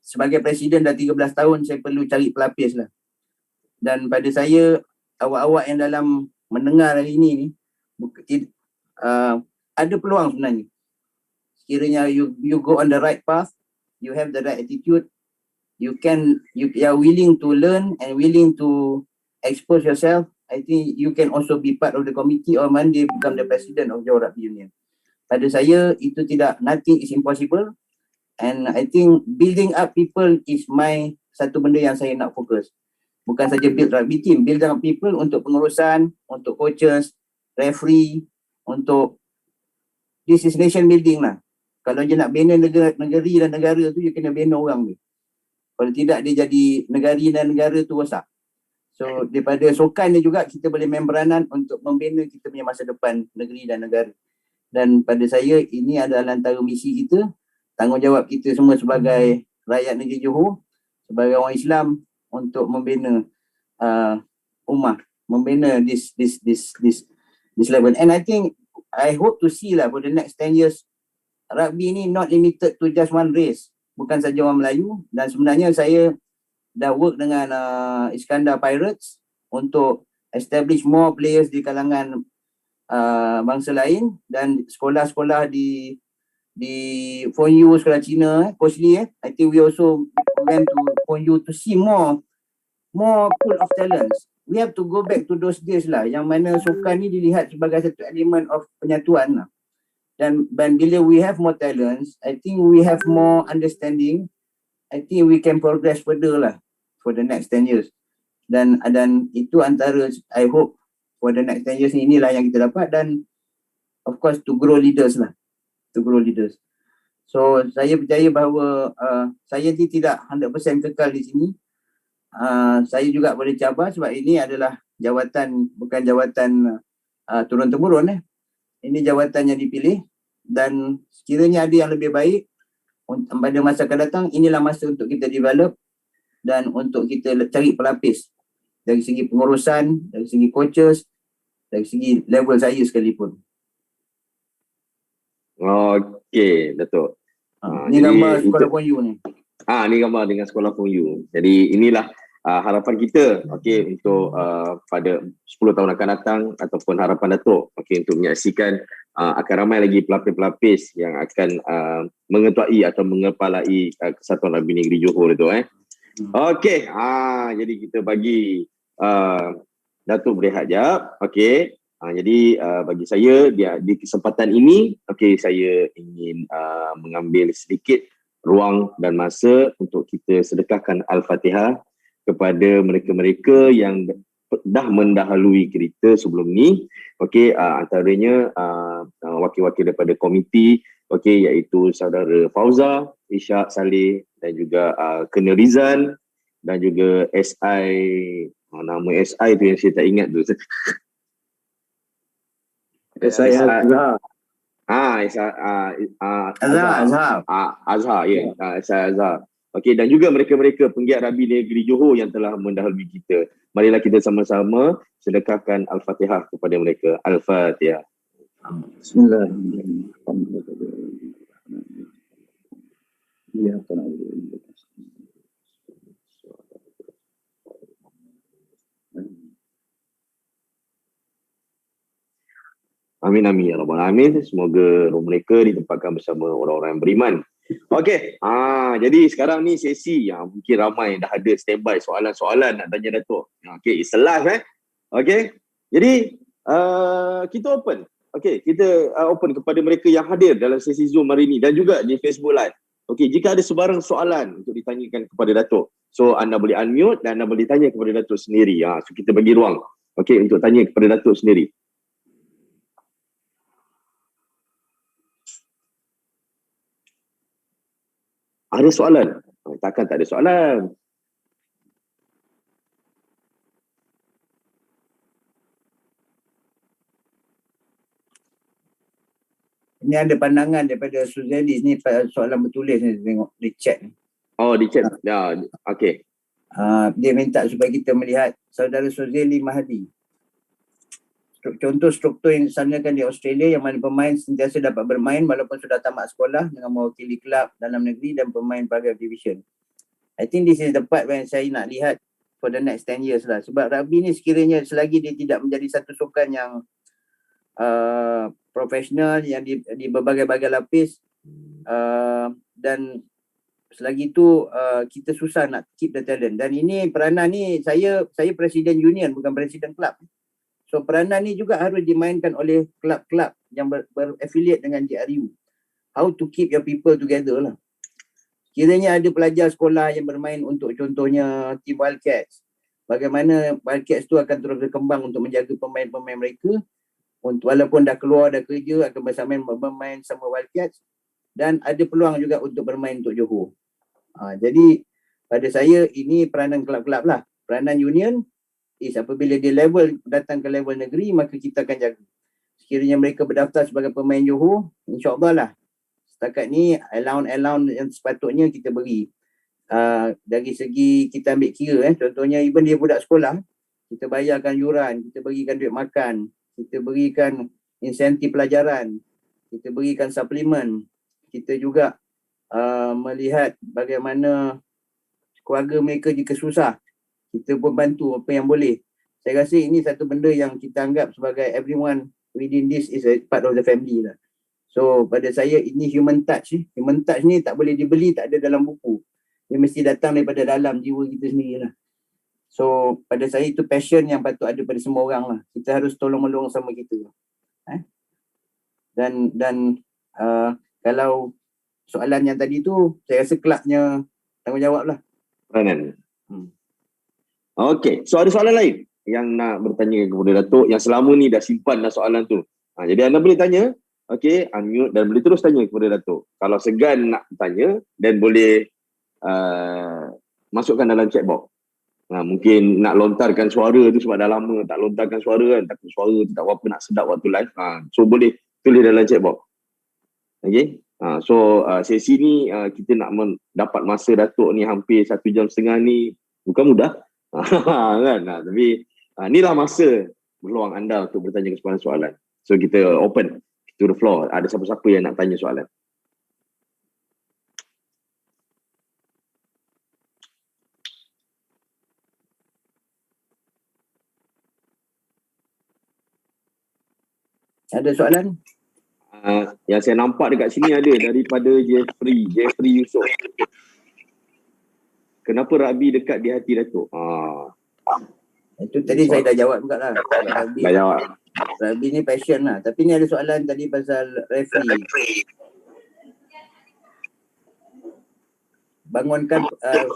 sebagai presiden dah 13 tahun, saya perlu cari pelapis lah. Dan pada saya, awak-awak yang dalam mendengar hari ini ni, ada peluang sebenarnya. Sekiranya you go on the right path, you have the right attitude, you are willing to learn and willing to expose yourself, I think you can also be part of the committee or one day become the president of Johor Rugby Union. Pada saya, itu nothing is impossible. And I think building up people is satu benda yang saya nak fokus. Bukan saja build rugby team, build up people untuk pengurusan, untuk coaches, referee, untuk this is nation building lah. Kalau dia nak bina negeri dan negara tu, dia kena bina orang tu. Kalau tidak, dia jadi negari dan negara tu rosak. So daripada sokan dia juga kita boleh main peranan untuk membina kita punya masa depan negeri dan negara. Dan pada saya ini adalah antara misi kita, tanggungjawab kita semua sebagai rakyat negeri Johor, sebagai orang Islam untuk membina ummah, membina this level. And I hope to see lah for the next 10 years rugby ni not limited to just one race, bukan saja orang Melayu. Dan sebenarnya saya dah work dengan Iskandar Pirates untuk establish more players di kalangan bangsa lain dan sekolah-sekolah di FONU, sekolah Cina, Coach Lee, I think we also went to FONU to see more pool of talents. We have to go back to those days lah, yang mana sukan ni dilihat sebagai satu elemen of penyatuan lah. Dan bila we have more talents, I think we have more understanding, I think we can progress further lah for the next 10 years. Dan itu antara, I hope for the next 10 years ni, inilah yang kita dapat. Dan of course to grow leaders lah, to grow leaders. So saya percaya bahawa saya tidak 100% kekal di sini. Saya juga boleh cabar sebab ini adalah jawatan, bukan jawatan turun-temurun. Ini jawatan yang dipilih dan sekiranya ada yang lebih baik pada masa akan datang, inilah masa untuk kita develop dan untuk kita cari pelapis dari segi pengurusan, dari segi coaches, dari segi level saya sekalipun. Okey, Datuk. Ini gambar sekolah FONU ni. Ni gambar dengan sekolah FONU. Jadi inilah harapan kita untuk pada 10 tahun akan datang ataupun harapan Datuk untuk menyaksikan akan ramai lagi pelapis-pelapis yang akan mengetuai atau mengepalai Kesatuan Rugby Negeri Johor itu. Okey, jadi kita bagi Datuk berehat jap. Okey. Jadi bagi saya di kesempatan ini saya ingin mengambil sedikit ruang dan masa untuk kita sedekahkan Al-Fatihah kepada mereka-mereka yang dah mendahului kita sebelum ni. Antaranya wakil-wakil daripada komiti okey, iaitu saudara Fauza, Ishak Saleh dan juga Colonel Rizal dan juga SI, nama SI tu yang saya tak ingat tu. SI Azhar. Azhar, ya. SI Azhar. Okey, dan juga mereka-mereka penggiat Rabi Negeri Johor yang telah mendahului kita. Marilah kita sama-sama sedekahkan Al-Fatihah kepada mereka. Al-Fatihah. Bismillahirrahmanirrahim. Amin amin ya rabbal alamin. Semoga roh mereka ditempatkan bersama orang-orang yang beriman. Okey. Jadi sekarang ni sesi yang mungkin ramai dah ada standby soalan-soalan nak tanya Datuk. Okey, it's live Okey. Jadi kita open. Okey, kita open kepada mereka yang hadir dalam sesi Zoom hari ini dan juga di Facebook Live. Okey, jika ada sebarang soalan untuk ditanyakan kepada Datuk, so anda boleh unmute dan anda boleh tanya kepada Datuk sendiri. So kita bagi ruang okey untuk tanya kepada Datuk sendiri. Ada soalan? Takkan tak ada soalan. Ini ada pandangan daripada Suzeli ni, soalan bertulis ni, tengok di chat ni. Oh, di chat. Ya, okey. Dia minta supaya kita melihat saudara Suzeli Mahdi. Contoh struktur yang disanakan di Australia yang mana pemain sentiasa dapat bermain walaupun sudah tamat sekolah dengan mewakili kelab dalam negeri dan pemain Private Division. I think this is the part when saya nak lihat for the next 10 years lah. Sebab rugby ni sekiranya selagi dia tidak menjadi satu sukan yang profesional yang di berbagai-bagai lapis dan selagi itu kita susah nak keep the talent. Dan ini peranan ni saya presiden union bukan presiden kelab. So peranan ni juga harus dimainkan oleh kelab-kelab yang beraffiliate dengan JRU. How to keep your people together lah. Kiranya ada pelajar sekolah yang bermain untuk contohnya Team Wildcats. Bagaimana Wildcats tu akan terus berkembang untuk menjaga pemain-pemain mereka. Walaupun dah keluar, dah kerja, akan bermain sama Wildcats. Dan ada peluang juga untuk bermain untuk Johor. Jadi pada saya ini peranan kelab-kelab lah. Peranan union is apabila dia datang ke level negeri, maka kita akan jaga. Sekiranya mereka berdaftar sebagai pemain Johor, insyaAllah lah. Setakat ni allowance yang sepatutnya kita beri. Dari segi kita ambil kira, contohnya even dia budak sekolah, kita bayarkan yuran, kita berikan duit makan, kita berikan insentif pelajaran, kita berikan suplemen, kita juga melihat bagaimana keluarga mereka jika susah, kita pun bantu apa yang boleh. Saya rasa ini satu benda yang kita anggap sebagai everyone within this is a part of the family lah. So pada saya ini human touch. Human touch ni tak boleh dibeli, tak ada dalam buku. Dia mesti datang daripada dalam jiwa kita sendiri lah. So pada saya itu passion yang patut ada pada semua orang lah. Kita harus tolong-menolong sama kita. Dan kalau soalan yang tadi tu, saya rasa kelabnya tanggungjawab lah. Peranan. Okey, so ada soalan lain yang nak bertanya kepada Datuk yang selama ni dah simpan dah soalan tu. Jadi anda boleh tanya, okey, unmute dan boleh terus tanya kepada Datuk. Kalau segan nak tanya, dan boleh masukkan dalam chat box. Mungkin nak lontarkan suara tu sebab dah lama tak lontarkan suara kan, takut suara tu tak apa nak sedap waktu live. So boleh tulis dalam chat box. Okey. So sesi ni kita nak dapat masa Datuk ni hampir 1.5 jam ni bukan mudah. Kan? Tapi inilah masa peluang anda untuk bertanya kesempatan soalan. So kita open to the floor. Ada siapa-siapa yang nak tanya soalan? Ada soalan? Yang saya nampak dekat sini ada daripada Jeffrey Yusof. Kenapa rugby dekat di hati Datuk? Itu tadi saya dah jawab juga lah. Dah jawab. Rugby ni passion lah. Tapi ni ada soalan tadi pasal referee. Bangunkan,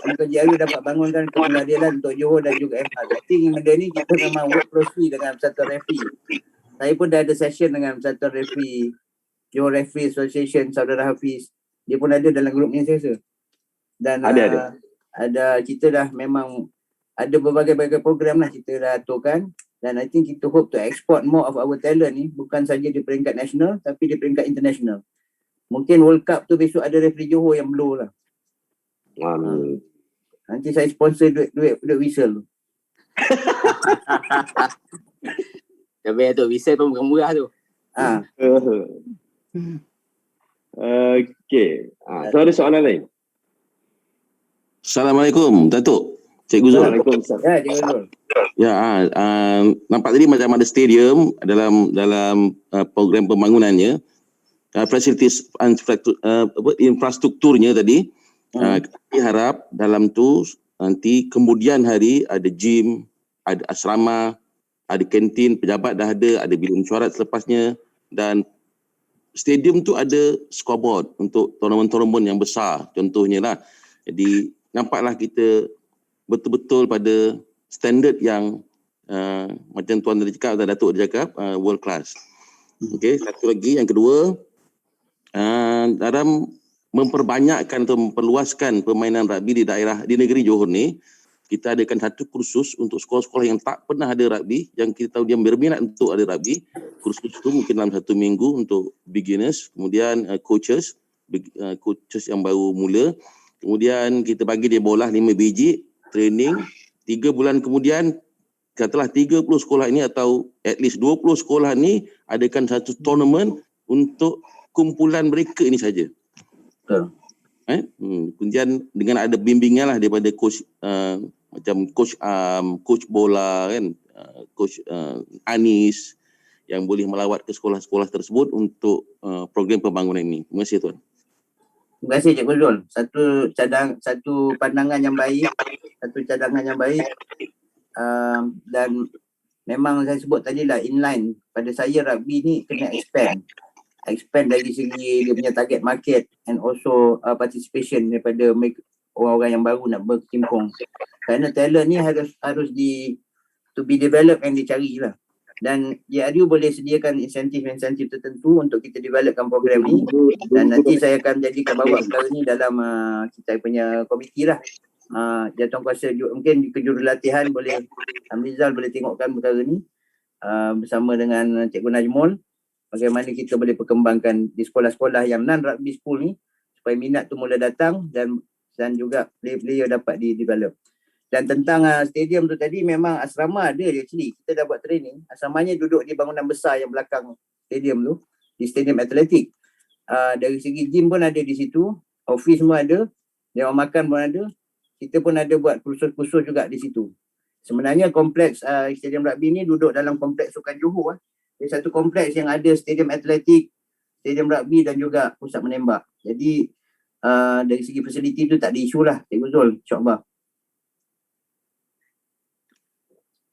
untuk JRU dapat bangunkan pengadilan untuk Johor dan juga MH. I think benda ni kita memang work closely dengan satu referee. Saya pun dah ada session dengan satu referee Johor Referee Association, saudara Hafiz, dia pun ada dalam grup ni saya rasa. Dan ada kita dah memang ada berbagai-bagai program lah kita dah aturkan, dan I think kita hope to export more of our talent ni, bukan saja di peringkat nasional tapi di peringkat international. Mungkin World Cup tu besok ada referee Johor yang blow lah. Nanti saya sponsor duit whistle tu. Tapi tu whistle pun bukan murah tu. Okey. So ada soalan lain? Assalamualaikum, Datuk. Cikgu Zul. Waalaikumsalam. Ya, Cikgu Zul. Ya, nampak tadi macam ada stadium dalam program pembangunannya. Fasilitas infrastrukturnya tadi. Kami harap dalam tu nanti kemudian hari ada gym, ada asrama, ada kantin, pejabat dah ada bilik mesyuarat selepasnya, dan stadium tu ada scoreboard untuk tournament-tournament yang besar contohnya lah. Jadi nampaklah kita betul-betul pada standard yang macam Tuan tadi cakap, atau Datuk dia cakap, world class. Okey, satu lagi yang kedua, dalam memperbanyakkan atau memperluaskan permainan rugby di negeri Johor ni, kita adakan satu kursus untuk sekolah-sekolah yang tak pernah ada rugby, yang kita tahu dia berminat untuk ada rugby. Kursus itu mungkin dalam 1 minggu untuk beginners, kemudian coaches yang baru mula. Kemudian kita bagi dia bola 5 biji, training. 3 bulan kemudian, setelah 30 sekolah ini atau at least 20 sekolah ni adakan satu tournament untuk kumpulan mereka ini saja. Kemudian dengan ada bimbingan lah daripada coach macam coach bola kan, coach Anis, yang boleh melawat ke sekolah-sekolah tersebut untuk program pembangunan ini. Terima kasih Tuan. Terima kasih Cikgu Zul. Satu pandangan yang baik, satu cadangan yang baik. Dan memang saya sebut tadi lah, inline pada saya rugby ni kena expand dari segi dia punya target market and also participation daripada orang-orang yang baru nak berkecimpung. Kerana talent ni harus to be developed and dicari lah. Dan JRU boleh sediakan insentif tertentu untuk kita developkan program ni, dan nanti saya akan jadikan bawa perkara ni dalam kita punya komiti lah. Jawatankuasa mungkin kejurulatihan boleh, Amrizal boleh tengokkan perkara ni bersama dengan Cikgu Najmul, bagaimana kita boleh perkembangkan di sekolah-sekolah yang non-rugby school ni supaya minat tu mula datang dan juga player-player dapat di-develop. Dan tentang stadium tu tadi, memang asrama ada actually. Kita dah buat training. Asramanya duduk di bangunan besar yang belakang stadium tu, di stadium atletik. Dari segi gym pun ada di situ, office pun ada, dewan makan pun ada. Kita pun ada buat kursus-kursus juga di situ. Sebenarnya kompleks stadium rugby ni duduk dalam kompleks Sukan Johor. Dia satu kompleks yang ada stadium atletik, stadium rugby dan juga pusat menembak. Jadi dari segi fasiliti tu tak ada isu lah, Cikgu Zul, insyaAllah.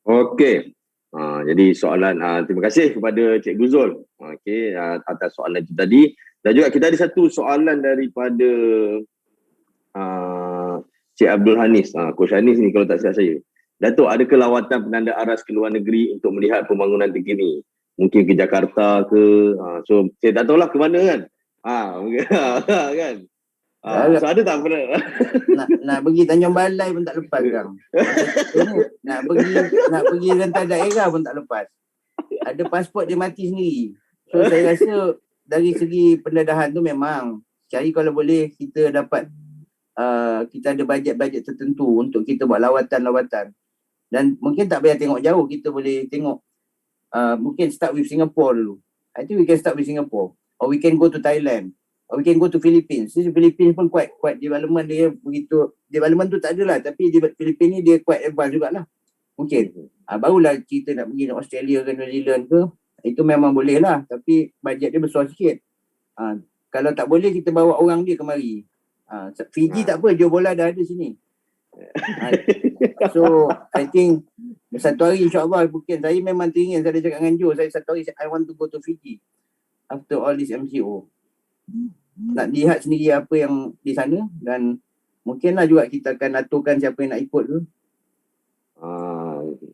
Okey. Jadi soalan, terima kasih kepada Cikgu Zul atas soalan itu tadi. Dan juga kita ada satu soalan daripada Cik Abdul Hanis, Coach Hanis ni kalau tak silap saya. Datuk, adakah lawatan penanda aras ke luar negeri untuk melihat pembangunan terkini? Mungkin ke Jakarta ke, so saya tak tahulah ke mana kan. Kan. So ada tak pernah? nak pergi Tanjung Balai pun tak lepas kan. Nak pergi rentas daerah pun tak lepas. Ada pasport dia mati sendiri. So saya rasa dari segi pendedahan tu memang cari kalau boleh kita dapat kita ada bajet-bajet tertentu untuk kita buat lawatan-lawatan. Dan mungkin tak payah tengok jauh, kita boleh tengok mungkin start with Singapore dulu. I think we can start with Singapore, or we can go to Thailand, or we can go to Philippines. Philippines pun quite development dia begitu. Development tu tak adalah, tapi Philippines ni dia quite advance jugalah. Mungkin. Barulah kita nak pergi Australia ke New Zealand ke, itu memang boleh lah, tapi bajet dia besar sikit. Kalau tak boleh kita bawa orang dia kemari. Fiji tak apa, Johor bola dah ada sini. So I think satu hari insyaAllah, mungkin saya memang teringin, saya dah cakap dengan Joe, saya satu hari I want to go to Fiji after all this MCO. Nak lihat sendiri apa yang di sana, dan mungkinlah juga kita akan aturkan siapa yang nak ikut tu.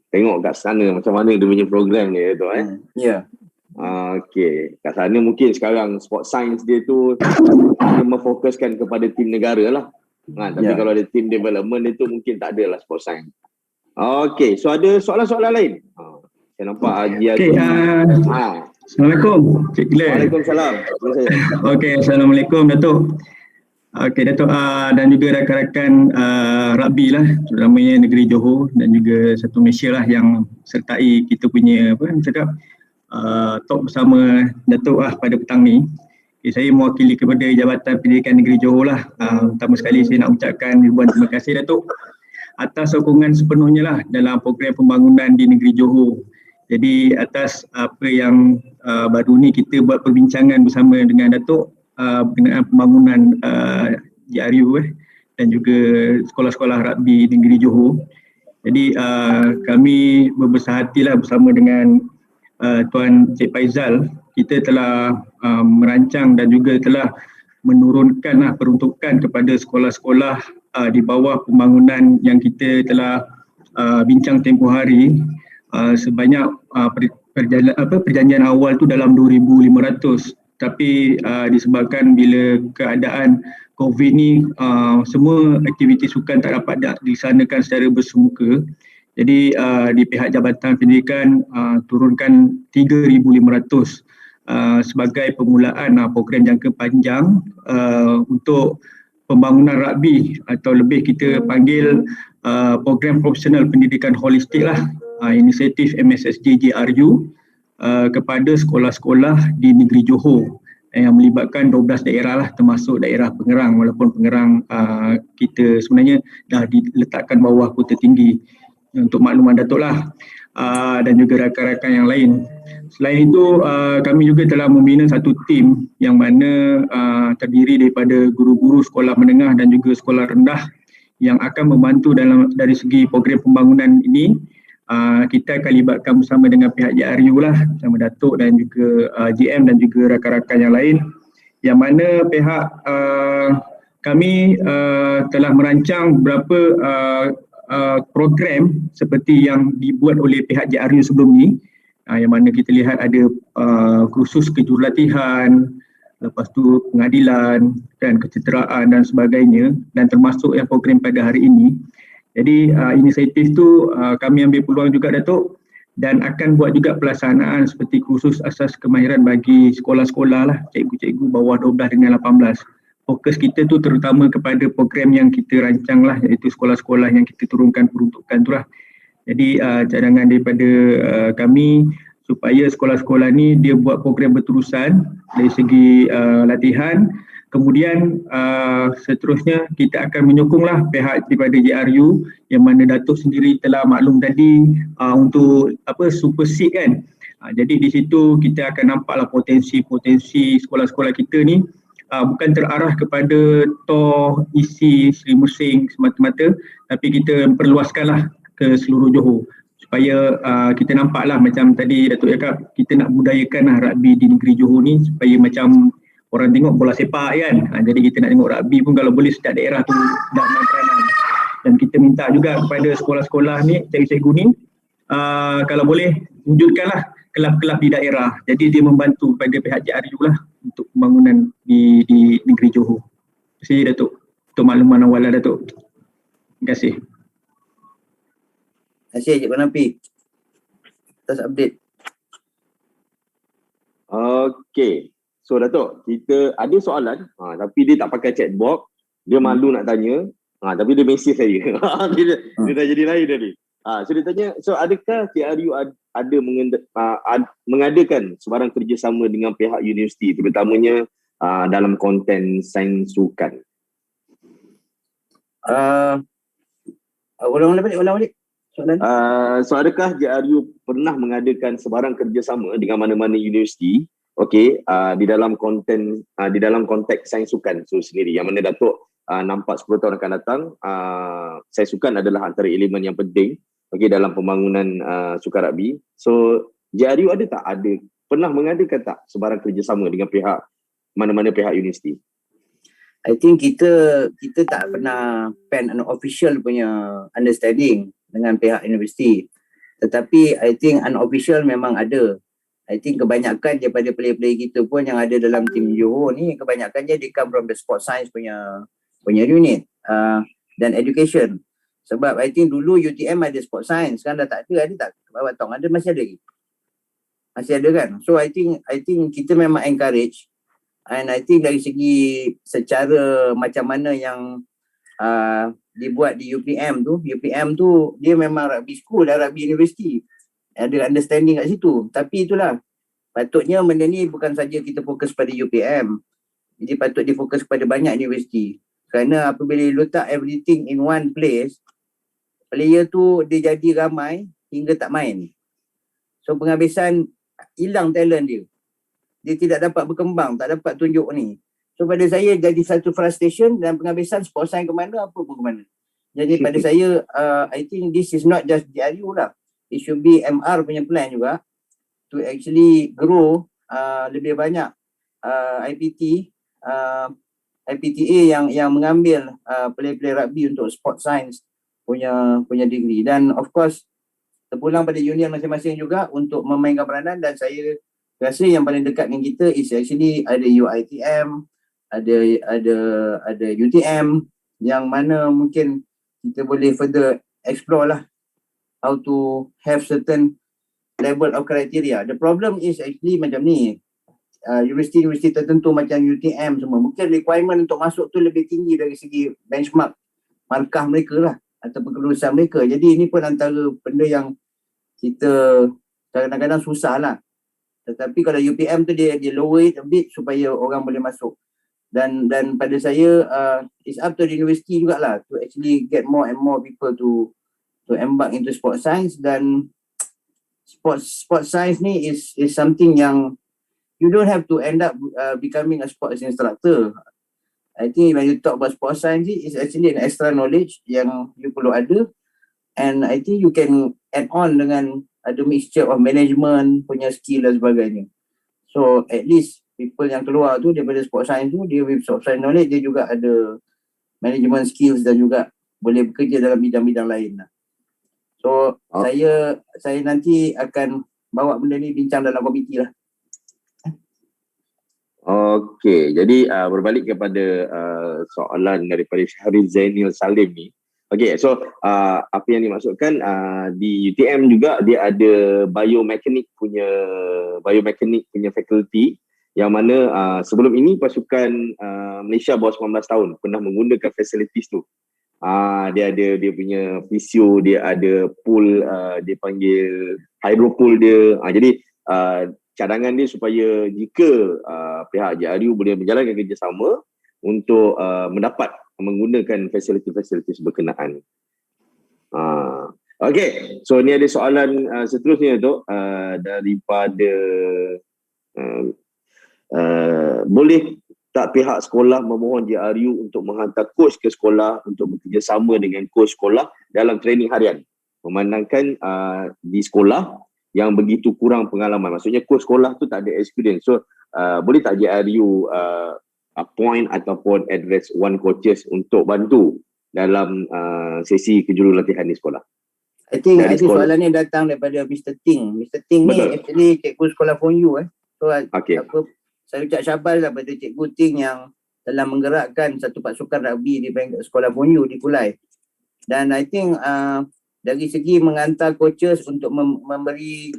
Tengok kat sana macam mana dia punya program ni tu Ya. Okey, kat sana mungkin sekarang sport science dia tu dia memfokuskan kepada tim negara lah. Tapi kalau ada team development itu mungkin tak ada lah sport science. Okey, so ada soalan-soalan lain? Saya nampak Haji Okey, Assalamualaikum Cik Glenn. Waalaikumsalam. Okey, Assalamualaikum Datuk. Okey Datuk dan juga rakan-rakan rugby lah, terutamanya negeri Johor dan juga satu Malaysia lah yang sertai kita punya talk bersama Datuk pada petang ni. Okay, saya mewakili kepada Jabatan Pendidikan Negeri Johor lah. Pertama sekali saya nak ucapkan ribuan terima kasih Datuk atas sokongan sepenuhnya lah dalam program pembangunan di negeri Johor. Jadi atas apa yang baru ni kita buat perbincangan bersama dengan Datuk berkenaan pembangunan GRU dan juga sekolah-sekolah rugby negeri Johor. Jadi kami berbesar hatilah bersama dengan Tuan Cik Faizal, kita telah merancang dan juga telah menurunkan peruntukan kepada sekolah-sekolah di bawah pembangunan yang kita telah bincang tempoh hari sebanyak perjanjian awal tu dalam 2,500. Tapi disebabkan bila keadaan COVID ni semua aktiviti sukan tak dapat dilaksanakan secara bersemuka. Jadi di pihak Jabatan Pendidikan turunkan 3,500 sebagai permulaan program jangka panjang untuk pembangunan rugby atau lebih kita panggil program profesional pendidikan holistik lah, inisiatif MSSJ GRU kepada sekolah-sekolah di negeri Johor yang melibatkan 12 daerah lah, termasuk daerah Pengerang, walaupun Pengerang kita sebenarnya dah diletakkan bawah Kota Tinggi untuk makluman Datuk lah, dan juga rakan-rakan yang lain. Selain itu kami juga telah membina satu tim yang mana terdiri daripada guru-guru sekolah menengah dan juga sekolah rendah yang akan membantu dari segi program pembangunan ini. Kita akan libatkan bersama dengan pihak JRU lah, bersama Datuk dan juga GM dan juga rakan-rakan yang lain, yang mana pihak kami telah merancang beberapa program seperti yang dibuat oleh pihak JRU sebelum ni, yang mana kita lihat ada kursus kejurulatihan, lepas tu pengadilan dan ketenteraan dan sebagainya, dan termasuk yang program pada hari ini. Jadi inisiatif tu kami ambil peluang juga Datuk, dan akan buat juga pelaksanaan seperti kursus asas kemahiran bagi sekolah-sekolah lah, cikgu-cikgu bawah 12 dengan 18. Fokus kita tu terutama kepada program yang kita rancang lah, iaitu sekolah-sekolah yang kita turunkan peruntukan tu lah. Jadi cadangan daripada kami supaya sekolah-sekolah ni dia buat program berterusan dari segi latihan. Kemudian seterusnya kita akan menyokonglah pihak daripada JRU yang mana Datuk sendiri telah maklum tadi untuk supersede kan. Jadi di situ kita akan nampaklah potensi sekolah-sekolah kita ni bukan terarah kepada toh isi Seri Mursing semata-mata, tapi kita perluaskanlah ke seluruh Johor supaya kita nampaklah macam tadi Datuk cakap, kita nak budayakanlah rugby di negeri Johor ni supaya macam orang tengok bola sepak kan. Jadi kita nak tengok rugby pun kalau boleh setiap daerah tu dah main peranan. Dan kita minta juga kepada sekolah-sekolah ni, cikgu-cikgu ni kalau boleh wujudkanlah kelab-kelab di daerah. Jadi dia membantu pada pihak JRU lah untuk pembangunan di negeri Johor. Terima kasih Datuk untuk makluman awal lah Datuk. Terima kasih. Terima kasih Cik Panapi atas update. Okey. So Datuk, kita ada soalan tapi dia tak pakai chat box. Dia malu nak tanya. Tapi dia mesej saya. dia dah jadi lain tadi. So dia tanya, so adakah CRU ada mengadakan sebarang kerjasama dengan pihak universiti terutamanya dalam konten sains sukan? Ulang balik soalan. So adakah JRU pernah mengadakan sebarang kerjasama dengan mana-mana universiti di dalam konteks sains sukan sendiri, yang mana Datuk nampak 10 tahun akan datang sains sukan adalah antara elemen yang penting dalam pembangunan sukan rugby. So JRU pernah mengadakan tak sebarang kerjasama dengan mana-mana pihak universiti? I think kita tak pernah pen unofficial punya understanding dengan pihak universiti. Tetapi I think unofficial memang ada. I think kebanyakan daripada player-player kita pun yang ada dalam tim Johor ni, kebanyakannya they come from the sport science punya unit dan education. Sebab I think dulu UTM ada sport science, kan dah tak ada tak? Batong ada, masih ada lagi? Masih ada kan? So I think kita memang encourage, and I think dari segi secara macam mana yang dibuat di UPM tu dia memang rugby school dan rugby university. Ada understanding kat situ. Tapi itulah, patutnya benda ni bukan saja kita fokus pada UPM. Jadi patut difokus pada banyak universiti. Kerana apabila letak everything in one place, player tu dia jadi ramai hingga tak main. So penghabisan, hilang talent dia. Dia tidak dapat berkembang, tak dapat tunjuk ni. So pada saya jadi satu frustration dan penghabisan sport science ke mana, apa pun ke mana. Jadi pada saya, I think this is not just DRU lah. It should be MR punya plan juga to actually grow lebih banyak IPTA yang mengambil player-player rugby untuk sport science punya degree. Dan of course terpulang pada union masing-masing juga untuk memainkan peranan, dan saya rasa yang paling dekat dengan kita is actually ada UITM, ada UTM, yang mana mungkin kita boleh further explore lah how to have certain level of criteria. The problem is actually macam ni, universiti-universiti tertentu macam UTM semua, mungkin requirement untuk masuk tu lebih tinggi dari segi benchmark markah mereka lah ataupun kelulusan mereka. Jadi ini pun antara benda yang kita kadang-kadang susah lah. Tetapi kalau UPM tu dia lower it a bit supaya orang boleh masuk. Dan pada saya it's up to the university jugalah to actually get more and more people to embark into sport science. Dan sport science ni is something yang you don't have to end up becoming a sports instructor. I think when you talk about sport science, it's actually an extra knowledge yang you perlu ada, and I think you can add on dengan ada mixture of management punya skill dan sebagainya. So at least people yang keluar tu daripada sport science tu, dia with sport science knowledge, dia juga ada management skills dan juga boleh bekerja dalam bidang-bidang lain lah. So saya nanti akan bawa benda ni bincang dalam komiti lah. Okey, jadi berbalik kepada soalan daripada Syahril Zainil Salim ni. Okey, so apa yang dimaksudkan di UTM juga dia ada biomekanik punya fakulti, yang mana sebelum ini pasukan Malaysia bawah 19 tahun pernah menggunakan facilities tu. Dia ada dia punya fisio, dia ada pool, dia panggil hydropool dia. Jadi cadangan dia supaya jika pihak JRU boleh menjalankan kerjasama untuk mendapat menggunakan fasiliti-fasiliti berkenaan. Okey, so ni ada soalan seterusnya tu daripada boleh tak pihak sekolah memohon JRU untuk menghantar coach ke sekolah untuk bekerjasama dengan coach sekolah dalam training harian, memandangkan di sekolah yang begitu kurang pengalaman. Maksudnya coach sekolah tu tak ada experience. So boleh tak JRU appoint ataupun address one coaches untuk bantu dalam sesi kejurulatihan di sekolah? I think soalan ni datang daripada Mr. Ting. Mr. Ting ni actually cikgu sekolah Pon U. So saya ucap syabas lah pada cikgu Ting yang telah menggerakkan satu pasukan rugby di sekolah Pon U di Kulai. Dan I think dari segi mengantar coaches untuk memberi,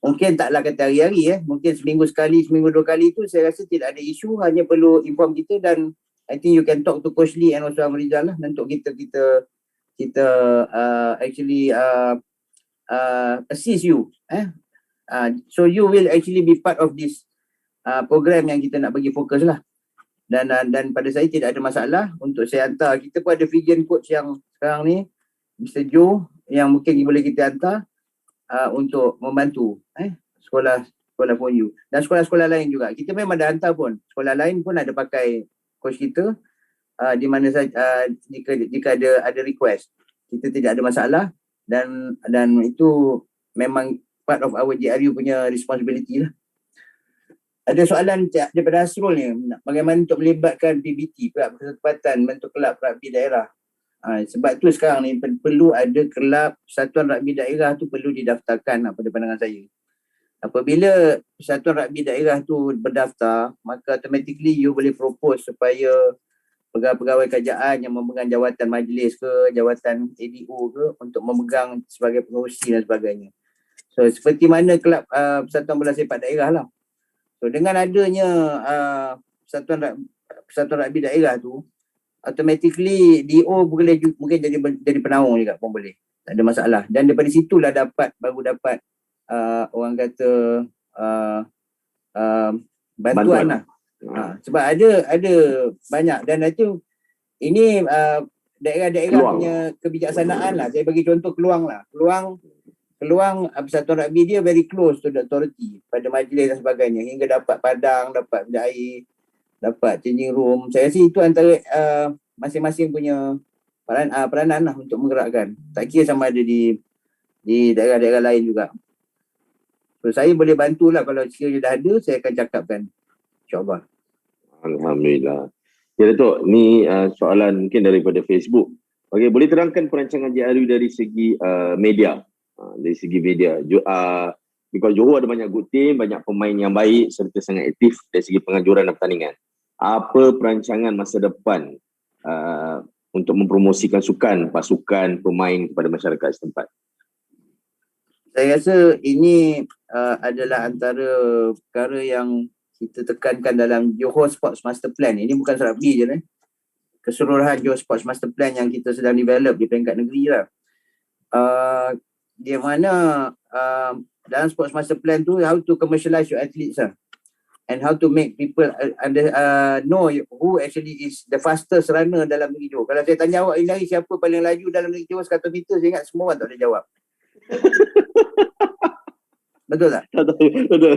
mungkin taklah kata hari-hari, mungkin seminggu sekali, seminggu 2 kali tu saya rasa tidak ada isu, hanya perlu inform kita. Dan I think you can talk to Coach Lee and also Amrizal lah untuk kita actually assist you. So you will actually be part of this program yang kita nak bagi fokus lah. Dan pada saya tidak ada masalah untuk saya hantar. Kita pun ada Fijian coach yang sekarang ni, Mr. Joe, yang mungkin boleh kita hantar untuk membantu sekolah Pon U dan sekolah-sekolah lain juga. Kita memang dah hantar pun. Sekolah lain pun ada pakai coach kita di mana saja jika ada request. Kita tidak ada masalah, dan itu memang part of our JRU punya responsibility lah. Ada soalan daripada Asrul ni, bagaimana untuk melibatkan PBT, Perabot Persempatan Bentuk Kelab Rugby Daerah. Sebab tu sekarang ni perlu ada kelab persatuan rugby daerah tu perlu didaftarkan pada pandangan saya. Apabila Persatuan Rugby Daerah tu berdaftar, maka automatically you boleh propose supaya pegawai-pegawai kerajaan yang memegang jawatan majlis ke, jawatan ADO ke untuk memegang sebagai pengerusi dan sebagainya. So seperti mana kelab Persatuan Bola Sepak Daerah lah. So dengan adanya Persatuan Rugby Daerah tu, automatically DO boleh mungkin jadi penaung juga pun boleh. Tak ada masalah. Dan daripada situlah baru dapat orang kata bantuan lah. Sebab ada banyak dan itu ini daerah-daerah punya kebijaksanaan lah. Saya bagi contoh Keluang lah. Keluang Persatuan Rugby dia very close to the authority pada majlis dan sebagainya hingga dapat padang, dapat air, dapat changing room. Saya rasa itu antara masing-masing punya peranan lah untuk menggerakkan. Tak kira sama ada di daerah-daerah lain juga. So saya boleh bantulah kalau sekiranya dah ada, saya akan cakapkan. InsyaAllah. Alhamdulillah. Ya Datuk, ni soalan mungkin daripada Facebook. Okey, boleh terangkan perancangan JRU dari segi media. Dari segi media. Because Johor ada banyak good team, banyak pemain yang baik serta sangat aktif dari segi penganjuran dan pertandingan. Apa perancangan masa depan untuk mempromosikan sukan, pasukan, pemain kepada masyarakat setempat? Saya rasa ini adalah antara perkara yang kita tekankan dalam Johor Sports Master Plan. Ini bukan rugby je lah. Keseluruhan Johor Sports Master Plan yang kita sedang develop di peringkat negeri lah. Di mana dalam Sports Master Plan tu, how to commercialize your athletes lah. And how to make people know who actually is the fastest runner dalam negeri Johor. Kalau saya tanya awak hari siapa paling laju dalam negeri Johor 100 meter, saya ingat semua orang tak boleh jawab. Betul tak? Betul.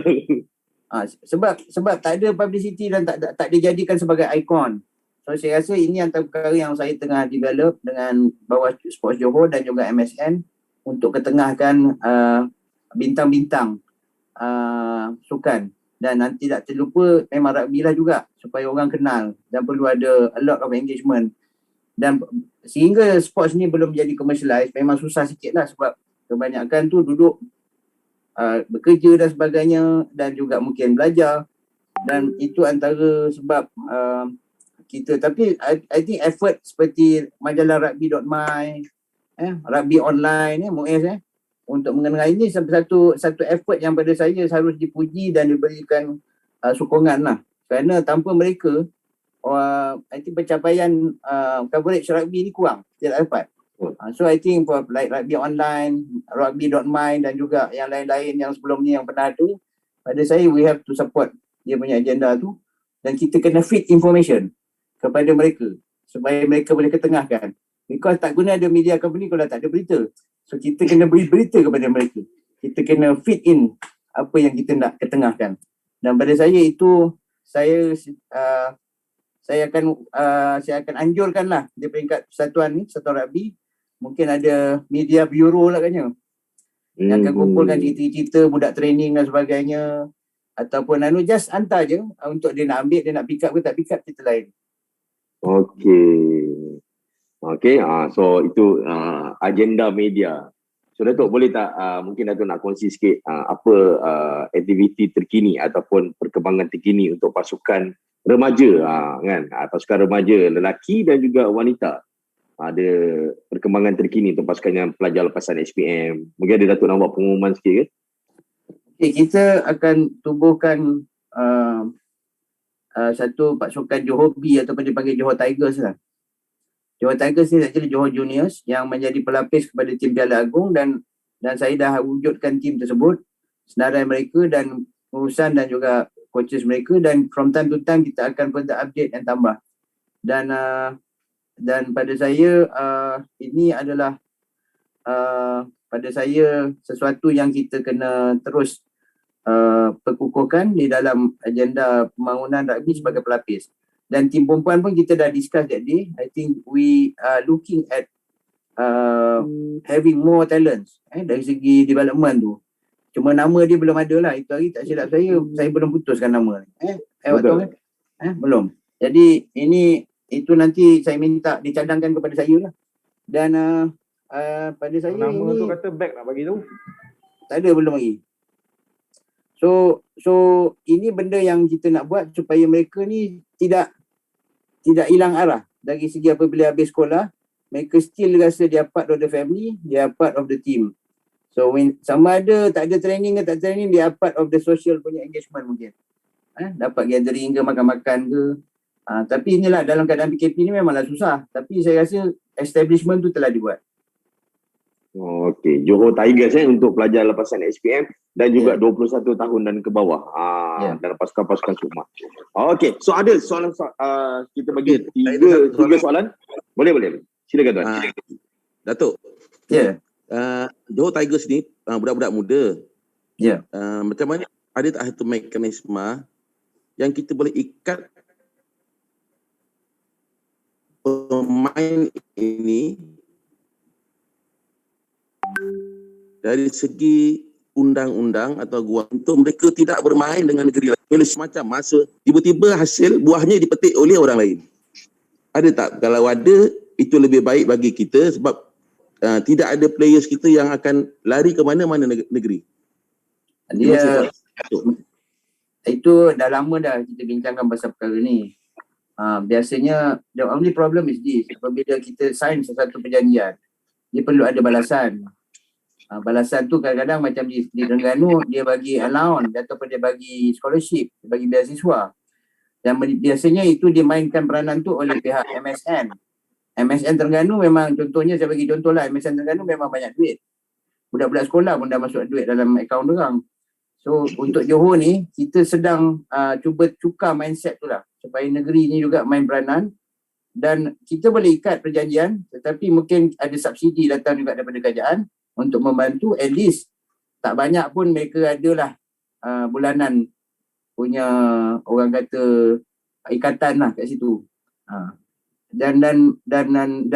Sebab tak ada publicity dan tak dijadikan sebagai ikon. So saya rasa ini antara perkara yang saya tengah develop dengan bawah Sports Johor dan juga MSN untuk ketengahkan bintang-bintang sukan. Dan nanti tak terlupa memang rugby lah juga supaya orang kenal dan perlu ada a lot of engagement. Dan sehingga sports ni belum jadi commercialize memang susah sikit lah sebab kebanyakan tu duduk bekerja dan sebagainya dan juga mungkin belajar dan itu antara sebab kita. Tapi I think effort seperti majalah rugby.my, rugby online, Muiz untuk mengenai ini satu effort yang pada saya harus dipuji dan diberikan sokongan lah. Kerana tanpa mereka I think pencapaian coverage rugby ni kurang, tidak dapat. So I think for like rugby online, rugby.my dan juga yang lain-lain yang sebelum ni yang pernah tu, pada saya we have to support dia punya agenda tu dan kita kena feed information kepada mereka supaya mereka boleh ketengahkan. Because tak guna ada media company kalau tak ada berita. So kita kena beri berita kepada mereka. Kita kena feed in apa yang kita nak ketengahkan. Dan pada saya itu saya akan anjurkan lah di peringkat persatuan ni, Persatuan Rugby, mungkin ada media bureau lah katnya. Yang akan kumpulkan cerita-cerita budak training dan sebagainya. Ataupun just hantar je untuk dia nak ambil, dia nak pick up ke tak pick up, cerita lain. Okay, so itu agenda media. So Datuk boleh tak mungkin Datuk nak kongsi sikit apa aktiviti terkini ataupun perkembangan terkini untuk pasukan remaja kan, pasukan remaja lelaki dan juga wanita. Ada perkembangan terkini untuk pasukan yang pelajar lepasan SPM. Mungkin ada Datuk nak buat pengumuman sikit ke? Okay, kita akan tubuhkan satu pasukan Johor B ataupun dipanggil Johor Tigers lah. Johor Tigers ni actually Johor Juniors yang menjadi pelapis kepada tim Piala Agong dan saya dah wujudkan tim tersebut, senarai mereka dan urusan dan juga coaches mereka, dan from time to time kita akan further update dan tambah. Dan pada saya ini adalah pada saya sesuatu yang kita kena terus perkukuhkan di dalam agenda pembangunan rugby sebagai pelapis. Dan tim perempuan pun kita dah discuss that day. I think we are looking at having more talents dari segi development tu. Cuma nama dia belum ada lah. Itu hari tak silap saya belum putuskan nama ni. Awak tahu kan? Belum. Jadi itu nanti saya minta dicadangkan kepada saya lah. Dan pada saya nama ini tu kata back nak bagi tu. tak ada belum lagi. So ini benda yang kita nak buat supaya mereka ni tidak hilang arah dari segi apabila habis sekolah, mereka still rasa dia part of the family, dia part of the team. So when sama ada tak ada training ke tak training, dia part of the social punya engagement mungkin. Dapat gathering ke makan-makan ke. Tapi inilah dalam keadaan PKP ni memanglah susah. Tapi saya rasa establishment tu telah dibuat. Okey, Johor Tigers untuk pelajar lepasan SPM dan juga 21 tahun dan ke bawah. Dan pasukan-pasukan Sukma. Okey, so ada soalan kita bagi tiga soalan. Boleh. Silakan tuan. Datuk. Ya. Johor Tigers ni budak-budak muda. Ya. Macam mana ada tak satu mekanisme yang kita boleh ikat pemain ini dari segi undang-undang atau gua untuk mereka tidak bermain dengan negeri lain. Bila semacam masa tiba-tiba hasil buahnya dipetik oleh orang lain. Ada tak? Kalau ada, itu lebih baik bagi kita sebab tidak ada players kita yang akan lari ke mana-mana negeri. Dia itu dah lama dah kita bincangkan pasal perkara ni. Biasanya the only problem is this, apabila kita sign sesuatu perjanjian, dia perlu ada balasan. Balasan tu kadang-kadang macam di Terengganu dia bagi allowance ataupun dia bagi scholarship, dia bagi beasiswa. Dan biasanya itu dimainkan peranan tu oleh pihak MSN. MSN Terengganu memang contohnya, saya bagi contoh lah, MSN Terengganu memang banyak duit. Budak-budak sekolah pun dah masuk duit dalam akaun orang. So untuk Johor ni kita sedang cuba tukar mindset tu lah supaya negeri ni juga main peranan. Dan kita boleh ikat perjanjian tetapi mungkin ada subsidi datang juga daripada kerajaan untuk membantu, at least tak banyak pun mereka adalah bulanan punya orang kata ikatan lah kat situ. Dan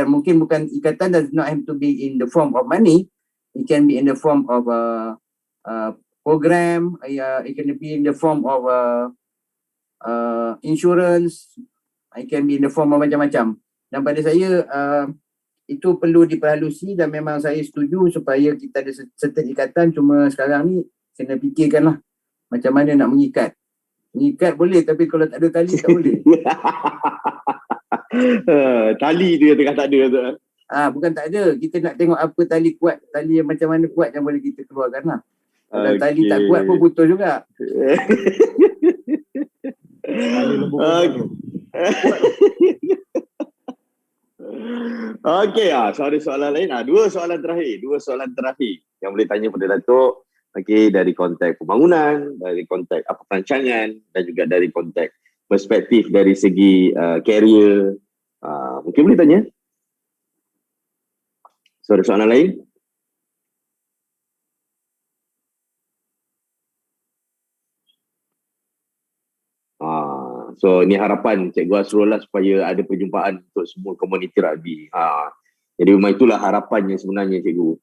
mungkin bukan ikatan, does not have to be in the form of money, it can be in the form of program, it can be in the form of insurance, it can be in the form of macam-macam. Dan pada saya itu perlu diperhalusi dan memang saya setuju supaya kita ada certain ikatan. Cuma sekarang ni kena fikirkanlah macam mana nak mengikat. Mengikat boleh tapi kalau tak ada tali tak boleh. Tali dia tengah tak ada tu. Bukan tak ada. Kita nak tengok apa tali kuat, tali yang macam mana kuat yang boleh kita keluarkan lah. Kalau tali tak kuat pun putus juga. Okey, soalan lain. Dua soalan terakhir yang boleh tanya pada Datuk. Okey, dari konteks pembangunan, dari konteks perancangan dan juga dari konteks perspektif dari segi career. Mungkin boleh tanya. So, ada soalan lain? So ni harapan Cikgu Asrul lah supaya ada perjumpaan untuk semua komuniti rugby. Jadi memang itulah harapannya sebenarnya Cikgu.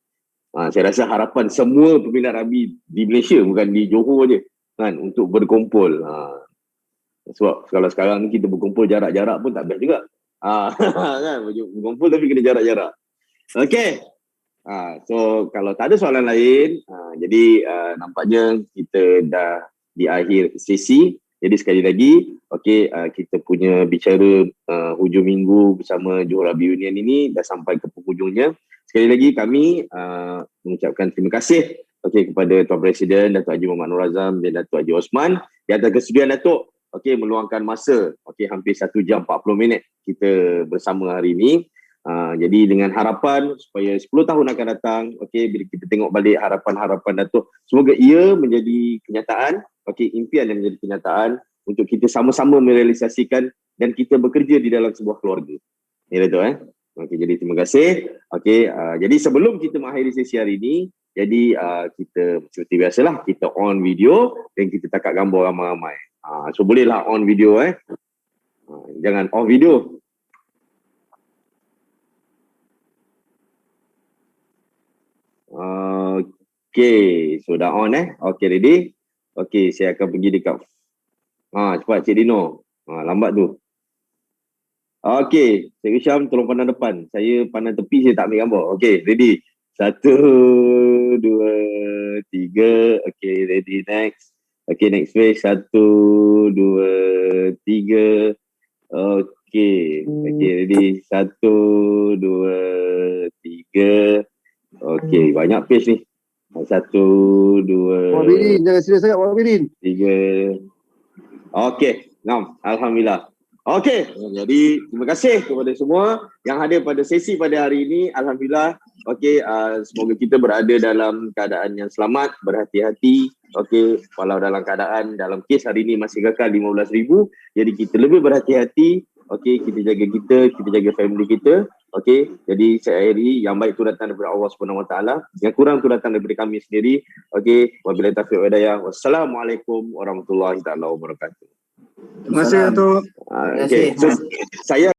Saya rasa harapan semua peminat rugby di Malaysia, bukan di Johor je kan, untuk berkumpul. Sebab kalau sekarang ni kita berkumpul jarak-jarak pun tak best juga. Kan, berkumpul tapi kena jarak-jarak. Okey. So kalau tak ada soalan lain, jadi nampaknya kita dah di akhir sesi. Jadi sekali lagi, kita punya bicara hujung minggu bersama Johor Rugby Union ini dah sampai ke penghujungnya. Sekali lagi kami mengucapkan terima kasih kepada Tuan Presiden Datuk Haji Mohamad Nur Azam dan Datuk Haji Osman di atas kesediaan Datuk meluangkan masa hampir 1 jam 40 minit kita bersama hari ini. Jadi dengan harapan supaya 10 tahun akan datang, bila kita tengok balik harapan-harapan Datuk, semoga ia menjadi kenyataan, impian yang menjadi kenyataan untuk kita sama-sama merealisasikan dan kita bekerja di dalam sebuah keluarga. Ya Datuk jadi terima kasih. Jadi sebelum kita mengakhiri sesi hari ini, jadi kita seperti biasalah kita on video dan kita tangkap gambar ramai-ramai. So bolehlah on video jangan off video. So dah on ready? Saya akan pergi dekat cepat Cik Dino. Lambat tu. Cikgu Syam tolong pandang depan. Saya pandang tepi, saya tak ambil gambar. Ready? 1, 2, 3. Ready, next. Okay, next page. 1, 2, 3. Okay, ready. 1, 2, 3. Okay, banyak page ni. 1, 2, Muhammad Bidin, jangan serius sangat Muhammad Bidin. 3. Okay, Alhamdulillah. Okay, jadi terima kasih kepada semua yang hadir pada sesi pada hari ini. Alhamdulillah. Okay, semoga kita berada dalam keadaan yang selamat, berhati-hati. Okay, walau dalam keadaan, dalam kes hari ini masih kekal 15,000. Jadi kita lebih berhati-hati. Okay, kita jaga family kita. Okay, jadi saya akhiri, yang baik itu datang daripada Allah SWT, yang kurang itu datang daripada kami sendiri. Okay, wabillahi taufiq wal hidayah. Wassalamualaikum warahmatullahi taala wabarakatuh. Terima kasih Datuk. Okay, so saya